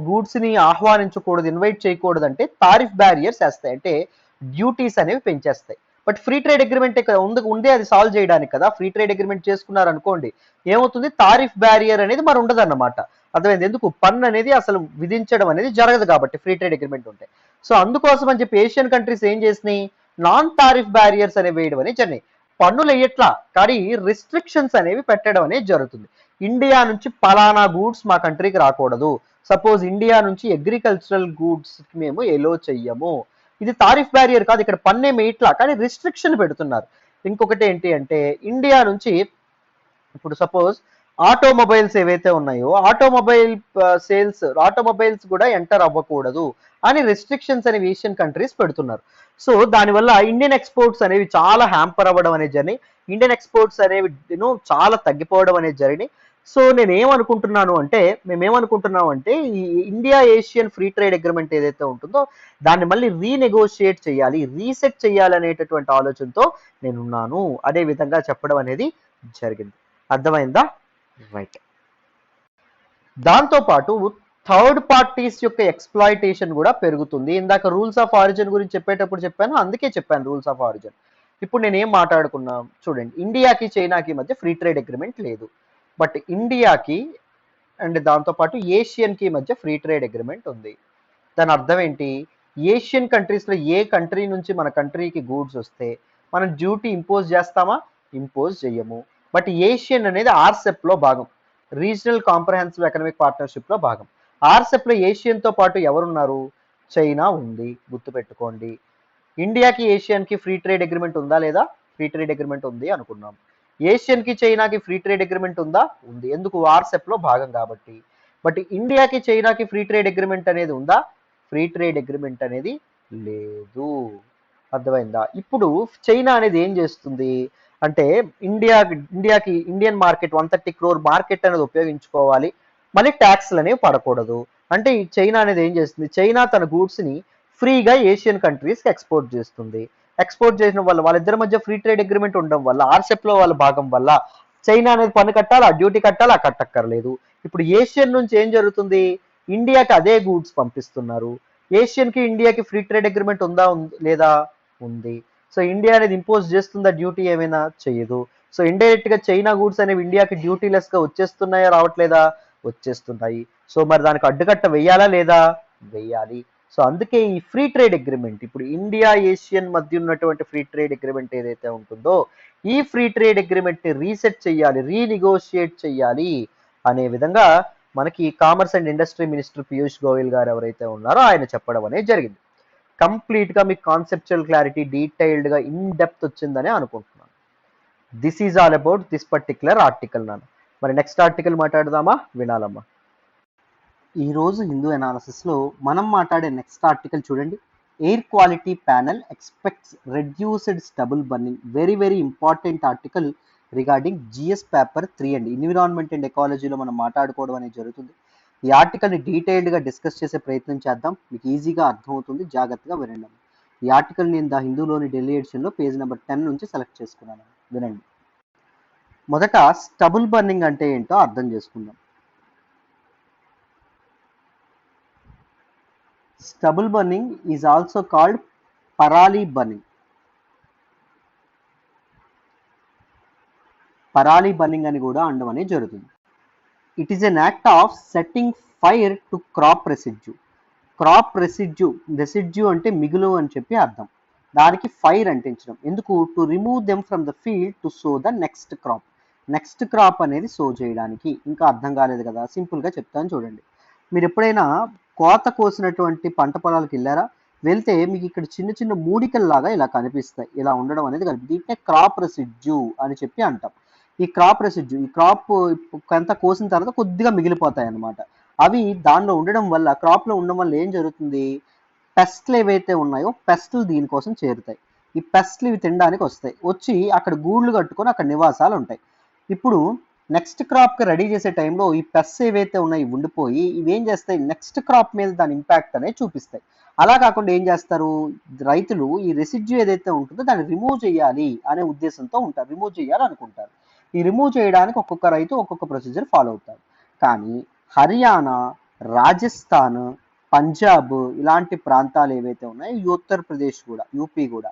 గూడ్స్ ని ఆహ్వానించకూడదు, ఇన్వైట్ చేయకూడదు అంటే తారిఫ్ బ్యారియర్స్ వేస్తాయి, అంటే డ్యూటీస్ అనేవి పెంచేస్తాయి. బట్ ఫ్రీ ట్రేడ్ అగ్రిమెంట్ ఇక్కడ ఉందే అది సాల్వ్ చేయడానికి కదా. ఫ్రీ ట్రేడ్ అగ్రిమెంట్ చేసుకున్నారు అనుకోండి, ఏమవుతుంది, తారిఫ్ బ్యారియర్ అనేది మరి ఉండదు అన్నమాట. అర్థమైంది? ఎందుకు, పన్ను అనేది అసలు విధించడం అనేది జరగదు కాబట్టి ఫ్రీ ట్రేడ్ అగ్రిమెంట్ ఉంటే. సో అందుకోసం అని చెప్పి ఏషియన్ కంట్రీస్ ఏం చేసినాయి, నాన్ టారిఫ్ బ్యారియర్స్ అనేవి వేయడం అనేది జరిగినాయి. పన్నులు వేయట్లా, కానీ రిస్ట్రిక్షన్స్ అనేవి పెట్టడం అనేది జరుగుతుంది. ఇండియా నుంచి పలానా గూడ్స్ మా కంట్రీకి రాకూడదు, సపోజ్ ఇండియా నుంచి అగ్రికల్చరల్ గూడ్స్ మేము ఎలో చెయ్యము. ఇది టారిఫ్ బ్యారియర్ కాదు, ఇక్కడ పన్నే వేయట్లా, కానీ రిస్ట్రిక్షన్ పెడుతున్నారు. ఇంకొకటి ఏంటి అంటే ఇండియా నుంచి ఇప్పుడు సపోజ్ ఆటోమొబైల్స్ ఏవైతే ఉన్నాయో ఆటోమొబైల్ సేల్స్ ఆటోమొబైల్స్ కూడా ఎంటర్ అవ్వకూడదు అని రెస్ట్రిక్షన్స్ అనేవి ఏషియన్ కంట్రీస్ పెడుతున్నారు. సో దానివల్ల ఇండియన్ ఎక్స్పోర్ట్స్ అనేవి చాలా హ్యాంపర్ అవ్వడం అనేది జరిగినాయి. ఇండియన్ ఎక్స్పోర్ట్స్ అనేవి చాలా తగ్గిపోవడం అనేది జరిగినాయి. సో మేమేమనుకుంటున్నాం అంటే ఈ India ASEAN free trade agreement ఏదైతే ఉంటుందో దాన్ని మళ్ళీ రీనెగోషియేట్ చేయాలి, రీసెట్ చేయాలి అనేటటువంటి ఆలోచనతో నేనున్నాను అదే విధంగా చెప్పడం అనేది జరిగింది. అర్థమైందా? రైట్. దాంతోపాటు థర్డ్ పార్టీస్ యొక్క ఎక్స్ప్లాయిటేషన్ కూడా పెరుగుతుంది. ఇందాక రూల్స్ ఆఫ్ ఆరిజిన్ గురించి చెప్పేటప్పుడు చెప్పాను, అందుకే చెప్పాను రూల్స్ ఆఫ్ ఆరిజిన్. ఇప్పుడు నేనేం మాట్లాడుకున్నాం చూడండి, ఇండియాకి చైనాకి మధ్య ఫ్రీ ట్రేడ్ అగ్రిమెంట్ లేదు, బట్ ఇండియాకి అండ్ దాంతోపాటు ఏషియన్కి మధ్య ఫ్రీ ట్రేడ్ అగ్రిమెంట్ ఉంది. దాని అర్థం ఏంటి, ఏషియన్ కంట్రీస్లో ఏ కంట్రీ నుంచి మన కంట్రీకి గూడ్స్ వస్తే మనం డ్యూటీ ఇంపోజ్ చేస్తామా? ఇంపోజ్ చేయము. బట్ ఏషియన్ అనేది ఆర్సెప్లో భాగం, రీజనల్ కాంప్రహెన్సివ్ ఎకనామిక్ పార్ట్నర్షిప్లో భాగం. ఆర్సెప్లో ఏషియన్తో పాటు ఎవరున్నారు? చైనా ఉంది, గుర్తుపెట్టుకోండి. ఇండియాకి ఏషియన్కి ఫ్రీ ట్రేడ్ అగ్రిమెంట్ ఉందా లేదా? ఫ్రీ ట్రేడ్ అగ్రిమెంట్ ఉంది అనుకున్నాం. ఏషియన్కి చైనాకి ఫ్రీ ట్రేడ్ అగ్రిమెంట్ ఉందా? ఉంది. ఎందుకు? ఆర్సెప్లో భాగం కాబట్టి. బట్ ఇండియాకి చైనాకి ఫ్రీ ట్రేడ్ అగ్రిమెంట్ అనేది ఉందా? ఫ్రీ ట్రేడ్ అగ్రిమెంట్ అనేది లేదు. అర్థమైందా? ఇప్పుడు చైనా అనేది ఏం చేస్తుంది అంటే ఇండియాకి ఇండియన్ మార్కెట్ 130 crore మార్కెట్ అనేది ఉపయోగించుకోవాలి, మళ్ళీ ట్యాక్స్లు అనేవి పడకూడదు. అంటే ఈ చైనా అనేది ఏం చేస్తుంది, చైనా తన గూడ్స్ని ఫ్రీగా ఏషియన్ కంట్రీస్కి ఎక్స్పోర్ట్ చేస్తుంది. ఎక్స్పోర్ట్ చేసిన వల్ల వాళ్ళిద్దరి మధ్య ఫ్రీ ట్రేడ్ అగ్రిమెంట్ ఉండడం వల్ల ఆర్సెప్లో వాళ్ళ భాగం వల్ల చైనా అనేది పన్ను కట్టాలి, ఆ డ్యూటీ కట్టాలి, ఆ కట్టక్కర్లేదు. ఇప్పుడు ఏషియన్ నుంచి ఏం జరుగుతుంది, ఇండియాకి అదే గూడ్స్ పంపిస్తున్నారు. ఏషియన్కి ఇండియాకి ఫ్రీ ట్రేడ్ అగ్రిమెంట్ ఉందా లేదా? ఉంది. సో ఇండియా అనేది ఇంపోజ్ చేస్తుందా డ్యూటీ? ఏమైనా చేయదు. సో ఇండైరెక్ట్ గా చైనా గూడ్స్ అనేవి ఇండియాకి డ్యూటీ లెస్ గా వచ్చేస్తున్నాయా రావట్లేదా? వచ్చేస్తున్నాయి. సో మరి దానికి అడ్డుకట్ట వెయ్యాలా లేదా? వెయ్యాలి. సో అందుకే ఈ ఫ్రీ ట్రేడ్ అగ్రిమెంట్, ఇప్పుడు ఇండియా ఏషియన్ మధ్య ఉన్నటువంటి ఫ్రీ ట్రేడ్ అగ్రిమెంట్ ఏదైతే ఉంటుందో ఈ ఫ్రీ ట్రేడ్ అగ్రిమెంట్ ని రీసెట్ చేయాలి, రీనిగోషియేట్ చేయాలి అనే విధంగా మనకి commerce and industry minister Piyush Goyal గారు ఎవరైతే ఉన్నారో ఆయన చెప్పడం అనేది జరిగింది. కంప్లీట్ గా మీకు కాన్సెప్చువల్ క్లారిటీ డీటెయిల్డ్ గా ఇన్ డెప్త్ వచ్చిందని అనుకుంటున్నాను. This is all about this particular article. నాన్న మరి నెక్స్ట్ ఆర్టికల్ మాట్లాడదామా? వినాలమ్మా. ఈరోజు హిందూ అనాలిసిస్లో మనం మాట్లాడే నెక్స్ట్ ఆర్టికల్ చూడండి, air quality panel expects reduced stubble burning. Very very important article regarding GS paper 3 అండి. ఎన్విరాన్మెంట్ అండ్ ఎకాలజీలో మనం మాట్లాడుకోవడం అనేది జరుగుతుంది. ఈ ఆర్టికల్ని డీటెయిల్డ్గా డిస్కస్ చేసే ప్రయత్నం చేద్దాం, మీకు ఈజీగా అర్థమవుతుంది, జాగ్రత్తగా వినండి. ఈ ఆర్టికల్ నేను ద హిందూలోని ఢిల్లీ ఎడిషన్లో పేజ్ నెంబర్ 10 నుంచి సెలెక్ట్ చేసుకున్నాను, వినండి. మొదట స్టబుల్ బర్నింగ్ అంటే ఏంటో అర్థం చేసుకుందాం. Stubble burning is also called parali burning. Parali burning అని కూడా అనడం అనేది జరుగుతుంది. It is an act of setting fire to crop residue. Crop residue అంటే మిగులు అని చెప్పి అర్థం. దానికి ఫైర్ అంటించడం ఎందుకు? To remove them from the field to sow the next crop. Next crop అనేది సో చేయడానికి. ఇంకా అర్థం కాలేదు కదా, సింపుల్గా చెప్తాను చూడండి. మీరు ఎప్పుడైనా కోత కోసినటువంటి పంట పొలాలకు వెళ్ళారా? వెళ్తే మీకు ఇక్కడ చిన్న చిన్న మూడికల్లాగా ఇలా కనిపిస్తాయి, ఇలా ఉండడం అనేది కనిపిస్తుంది. దీంట్లో క్రాప్ రెసిడ్యూ అని చెప్పి అంటాం. ఈ క్రాప్ రెసిడ్యూ, ఈ క్రాప్ అంతా కోసిన తర్వాత కొద్దిగా మిగిలిపోతాయి అన్నమాట. అవి దానిలో ఉండడం వల్ల, క్రాప్లో ఉండడం వల్ల ఏం జరుగుతుంది, పెస్ట్లు ఏవైతే ఉన్నాయో పెస్ట్లు దీనికోసం చేరుతాయి. ఈ పెస్ట్లు ఇవి తినడానికి వస్తాయి, వచ్చి అక్కడ గూళ్ళు కట్టుకొని అక్కడ నివాసాలు ఉంటాయి. ఇప్పుడు నెక్స్ట్ క్రాప్కి రెడీ చేసే టైంలో ఈ పెస్ ఏవైతే ఉన్నాయో ఉండిపోయి ఇవేం చేస్తాయి, నెక్స్ట్ క్రాప్ మీద దాని ఇంపాక్ట్ అనేది చూపిస్తాయి. అలా కాకుండా ఏం చేస్తారు రైతులు, ఈ రెసిడ్యూ ఏదైతే ఉంటుందో దాన్ని రిమూవ్ చేయాలి అనే ఉద్దేశంతో ఉంటారు, రిమూవ్ చేయాలి అనుకుంటారు. ఈ రిమూవ్ చేయడానికి ఒక్కొక్క రైతు ఒక్కొక్క ప్రొసీజర్ ఫాలో అవుతారు. కానీ హర్యానా, రాజస్థాన్, పంజాబ్ ఇలాంటి ప్రాంతాలు ఏవైతే ఉన్నాయో, ఉత్తరప్రదేశ్ కూడా, యూపీ కూడా,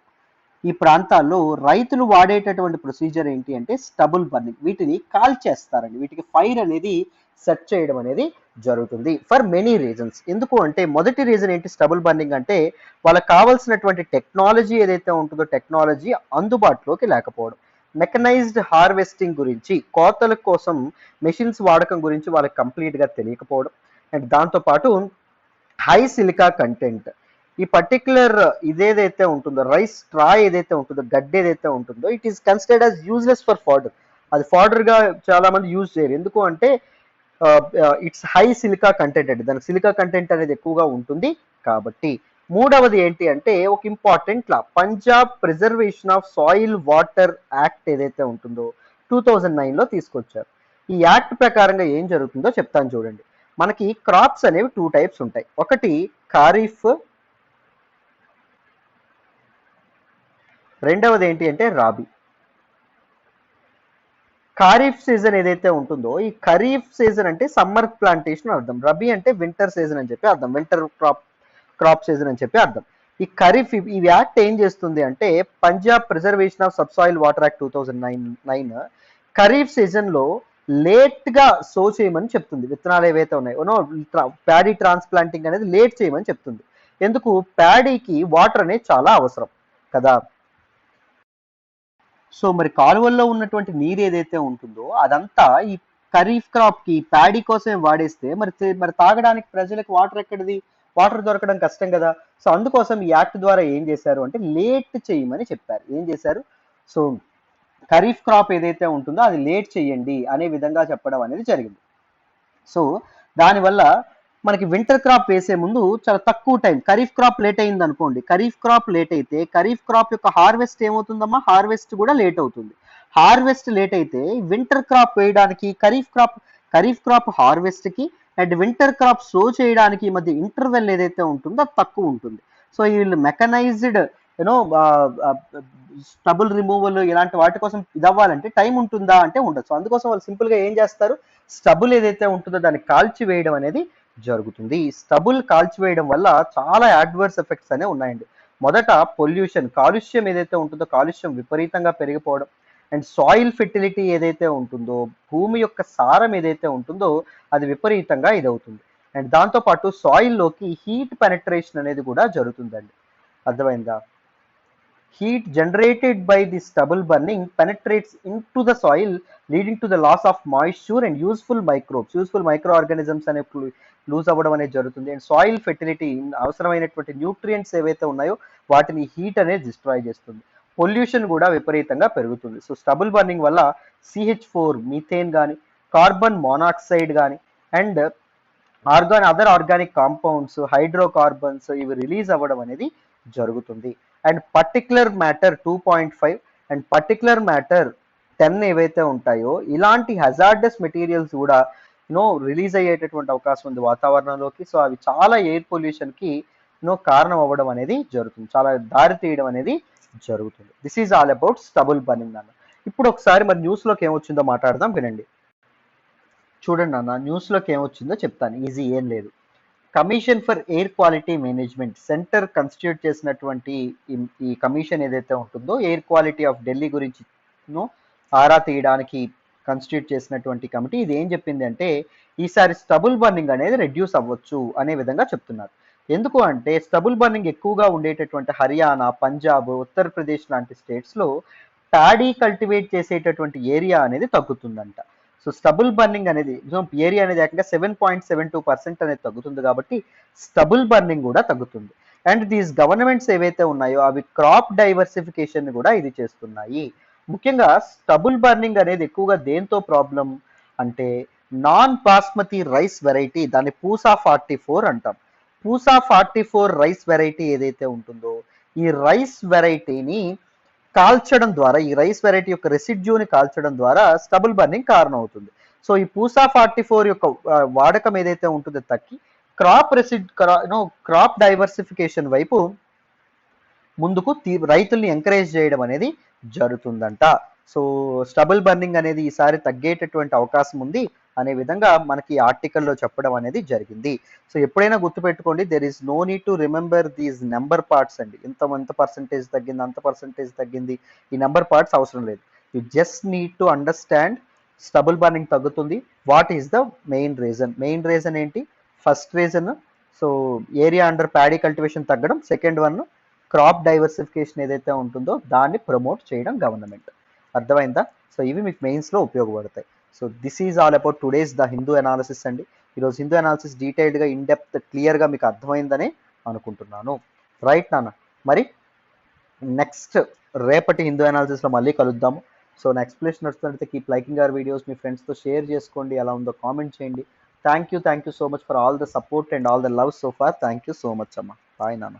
ఈ ప్రాంతాల్లో రైతులు వాడేటటువంటి ప్రొసీజర్ ఏంటి అంటే స్టబుల్ బర్నింగ్. వీటిని కాల్చేస్తారండి, వీటికి ఫైర్ అనేది సెట్ చేయడం అనేది జరుగుతుంది ఫర్ మెనీ రీజన్స్. ఎందుకు అంటే మొదటి రీజన్ ఏంటి స్టబుల్ బర్నింగ్ అంటే వాళ్ళకి కావాల్సినటువంటి టెక్నాలజీ ఏదైతే ఉంటుందో టెక్నాలజీ అందుబాటులోకి లేకపోవడం. మెకనైజ్డ్ హార్వెస్టింగ్ గురించి, కోతల కోసం మెషిన్స్ వాడకం గురించి వాళ్ళకి కంప్లీట్గా తెలియకపోవడం. అండ్ దాంతోపాటు హై సిలికా కంటెంట్. ఈ పర్టిక్యులర్ ఇదేదైతే ఉంటుందో రైస్ స్ట్రా ఏదైతే ఉంటుందో గడ్డి ఏదైతే ఉంటుందో it is considered as useless for fodder. అది ఫాడర్గా చాలా మంది యూజ్ చేయరు. ఎందుకు అంటే ఇట్స్ హై సిలికా కంటెంట్ అండి, దానికి సిలికా కంటెంట్ అనేది ఎక్కువగా ఉంటుంది కాబట్టి. మూడవది ఏంటి అంటే ఒక important law Punjab preservation of soil water act ఏదైతే ఉంటుందో 2009లో తీసుకొచ్చారు. ఈ యాక్ట్ ప్రకారంగా ఏం జరుగుతుందో చెప్తాను చూడండి. మనకి క్రాప్స్ అనేవి 2 టైప్స్ ఉంటాయి. ఒకటి ఖరీఫ్, రెండవది ఏంటి అంటే రాబీ. ఖరీఫ్ సీజన్ ఏదైతే ఉంటుందో ఈ ఖరీఫ్ సీజన్ అంటే సమ్మర్ ప్లాంటేషన్ అర్థం, రబీ అంటే వింటర్ సీజన్ అని చెప్పి అర్థం, వింటర్ క్రాప్ సీజన్ అని చెప్పి అర్థం. ఈ ఖరీఫ్ ఈ యాక్ట్ ఏం చేస్తుంది అంటే Punjab preservation of subsoil water act 2009 kharif సీజన్లో లేట్గా సో చేయమని చెప్తుంది. విత్తనాలు ఏవైతే ఉన్నాయో ప్యాడీ ట్రాన్స్ప్లాంటింగ్ అనేది లేట్ చేయమని చెప్తుంది. ఎందుకు? ప్యాడీకి వాటర్ అనేది చాలా అవసరం కదా. సో మరి కాలువల్లో ఉన్నటువంటి నీరు ఏదైతే ఉంటుందో అదంతా ఈ ఖరీఫ్ క్రాప్కి ప్యాడీ కోసం వాడేస్తే మరి తాగడానికి ప్రజలకు వాటర్ ఎక్కడిది? వాటర్ దొరకడం కష్టం కదా. సో అందుకోసం ఈ యాక్ట్ ద్వారా ఏం చేశారు అంటే లేట్ చేయమని చెప్పారు. ఏం చేశారు? సో ఖరీఫ్ క్రాప్ ఏదైతే ఉంటుందో అది లేట్ చేయండి అనే విధంగా చెప్పడం అనేది జరిగింది. సో దానివల్ల మనకి వింటర్ క్రాప్ వేసే ముందు చాలా తక్కువ టైం, ఖరీఫ్ క్రాప్ లేట్ అయింది అనుకోండి, ఖరీఫ్ క్రాప్ లేట్ అయితే ఖరీఫ్ క్రాప్ యొక్క హార్వెస్ట్ ఏమవుతుందమ్మా? హార్వెస్ట్ కూడా లేట్ అవుతుంది. హార్వెస్ట్ లేట్ అయితే వింటర్ క్రాప్ వేయడానికి ఖరీఫ్ క్రాప్ హార్వెస్ట్కి అండ్ వింటర్ క్రాప్ సో చేయడానికి మధ్య ఇంటర్వెల్ ఏదైతే ఉంటుందో అది తక్కువ ఉంటుంది. సో వీళ్ళు మెకనైజ్డ్ స్టబుల్ రిమూవల్ ఇలాంటి వాటి కోసం ఇది అవ్వాలంటే టైం ఉంటుందా అంటే ఉండదు. సో అందుకోసం వాళ్ళు సింపుల్గా ఏం చేస్తారు, స్టబుల్ ఏదైతే ఉంటుందో దాన్ని కాల్చివేయడం అనేది జరుగుతుంది. స్టబుల్ కాల్చివేయడం వల్ల చాలా అడ్వర్స్ ఎఫెక్ట్స్ అనేవి ఉన్నాయండి. మొదట పొల్యూషన్, కాలుష్యం ఏదైతే ఉంటుందో కాలుష్యం విపరీతంగా పెరిగిపోవడం. అండ్ సాయిల్ ఫెర్టిలిటీ ఏదైతే ఉంటుందో భూమి యొక్క సారం ఏదైతే ఉంటుందో అది విపరీతంగా ఇదవుతుంది. అండ్ దాంతోపాటు సాయిల్లోకి హీట్ పెనట్రేషన్ అనేది కూడా జరుగుతుందండి. అర్థమైందా? heat generated by the stubble burning penetrates into the soil, leading to the loss of moisture and useful microorganisms అనే లూజ్ అవ్వడం అనేది జరుగుతుంది. అండ్ సాయిల్ ఫెర్టిలిటీ, అవసరమైనటువంటి న్యూట్రియంట్స్ ఏవైతే ఉన్నాయో వాటిని హీట్ అనేది డిస్ట్రాయ్ చేస్తుంది. పొల్యూషన్ కూడా విపరీతంగా పెరుగుతుంది. సో స్టబుల్ బర్నింగ్ వల్ల CH4 మీథేన్ కానీ, కార్బన్ మోనాక్సైడ్ కానీ and other organic compounds, hydrocarbons ఇవి రిలీజ్ అవ్వడం అనేది జరుగుతుంది. And particular matter 2.5 and particular matter 10 ఏవైతే ఉంటాయో ఇలాంటి హజార్డస్ మెటీరియల్స్ కూడా రిలీజ్ అయ్యేటటువంటి అవకాశం ఉంది వాతావరణంలోకి. సో అవి చాలా ఎయిర్ పొల్యూషన్కి కారణం అవ్వడం అనేది జరుగుతుంది, చాలా దారి తీయడం అనేది జరుగుతుంది. This is all about stubble burning అన్న. ఇప్పుడు ఒకసారి మరి న్యూస్లోకి ఏమొచ్చిందో మాట్లాడదాం, వినండి. చూడండి అన్న, న్యూస్లోకి ఏమొచ్చిందో చెప్తాను, ఈజీ ఏం లేదు. Commission for air quality management centre constitute చేసినటువంటి ఈ కమిషన్ ఏదైతే ఉంటుందో ఎయిర్ క్వాలిటీ ఆఫ్ ఢిల్లీ గురించి ఆరా తీయడానికి కన్స్టిట్యూట్ చేసినటువంటి కమిటీ ఇది ఏం చెప్పింది అంటే ఈసారి స్టబుల్ బర్నింగ్ అనేది రెడ్యూస్ అవ్వచ్చు అనే విధంగా చెప్తున్నారు. ఎందుకు అంటే స్టబుల్ బర్నింగ్ ఎక్కువగా ఉండేటటువంటి హర్యానా, పంజాబ్, ఉత్తరప్రదేశ్ లాంటి స్టేట్స్లో ప్యాడీ కల్టివేట్ చేసేటటువంటి ఏరియా అనేది తగ్గుతుందంట. సో స్టబుల్ బర్నింగ్ అనేది ఏరియా అనేది ఏకంగా 7.72% అనేది తగ్గుతుంది కాబట్టి స్టబుల్ బర్నింగ్ కూడా తగ్గుతుంది. అండ్ దీస్ గవర్నమెంట్స్ ఏవైతే ఉన్నాయో అవి క్రాప్ డైవర్సిఫికేషన్ కూడా ఇది చేస్తున్నాయి. ముఖ్యంగా స్టబుల్ బర్నింగ్ అనేది ఎక్కువగా దేంతో ప్రాబ్లం అంటే నాన్ బాస్మతి రైస్ వెరైటీ, దాన్ని పూసా 44 అంటాం. పూసా 44 రైస్ వెరైటీ ఏదైతే ఉంటుందో ఈ రైస్ వెరైటీని కాల్చడం ద్వారా, ఈ రైస్ వెరైటీ యొక్క రెసిడ్యూని కాల్చడం ద్వారా స్టబుల్ బర్నింగ్ కారణం అవుతుంది. సో ఈ పూసా 44 యొక్క వాడకం ఏదైతే ఉంటుందో తగ్గి క్రాప్ డైవర్సిఫికేషన్ వైపు ముందుకు రైతుల్ని ఎంకరేజ్ చేయడం అనేది జరుగుతుందంట. సో స్టబుల్ బర్నింగ్ అనేది ఈసారి తగ్గేటటువంటి అవకాశం ఉంది అనే విధంగా మనకి ఆర్టికల్లో చెప్పడం అనేది జరిగింది. సో ఎప్పుడైనా గుర్తుపెట్టుకోండి, there is no need to remember these number parts అండి. ఎంత పర్సంటేజ్ తగ్గింది, అంత పర్సంటేజ్ తగ్గింది, ఈ నెంబర్ పార్ట్స్ అవసరం లేదు. You just need to understand stubble burning తగ్గుతుంది. What is the main reason ఏంటి? First reason so area under paddy cultivation తగ్గడం, సెకండ్ వన్ క్రాప్ డైవర్సిఫికేషన్ ఏదైతే ఉంటుందో దాన్ని ప్రమోట్ చేయడం గవర్నమెంట్. అర్థమైందా? సో ఇవి మీకు మెయిన్స్లో ఉపయోగపడతాయి. So this is all about today's the Hindu analysis అండి. ఈరోజు హిందూ అనాలిసిస్ డీటెయిల్డ్గా ఇన్డెప్త్ క్లియర్గా మీకు అర్థమైందని అనుకుంటున్నాను. రైట్ నాన్న, మరి నెక్స్ట్ రేపటి హిందూ అనాలిసిస్లో మళ్ళీ కలుద్దాము. సో నా ఎక్స్ప్లెనేషన్ నడుస్తున్నట్లయితే కీప్ లైకింగ్ అవర్ వీడియోస్, మీ ఫ్రెండ్స్తో షేర్ చేసుకోండి, ఎలా ఉందో కామెంట్ చేయండి. Thank you so much for all the support and all the love so far. Thank you so much అమ్మ. బాయ్ నాన్న.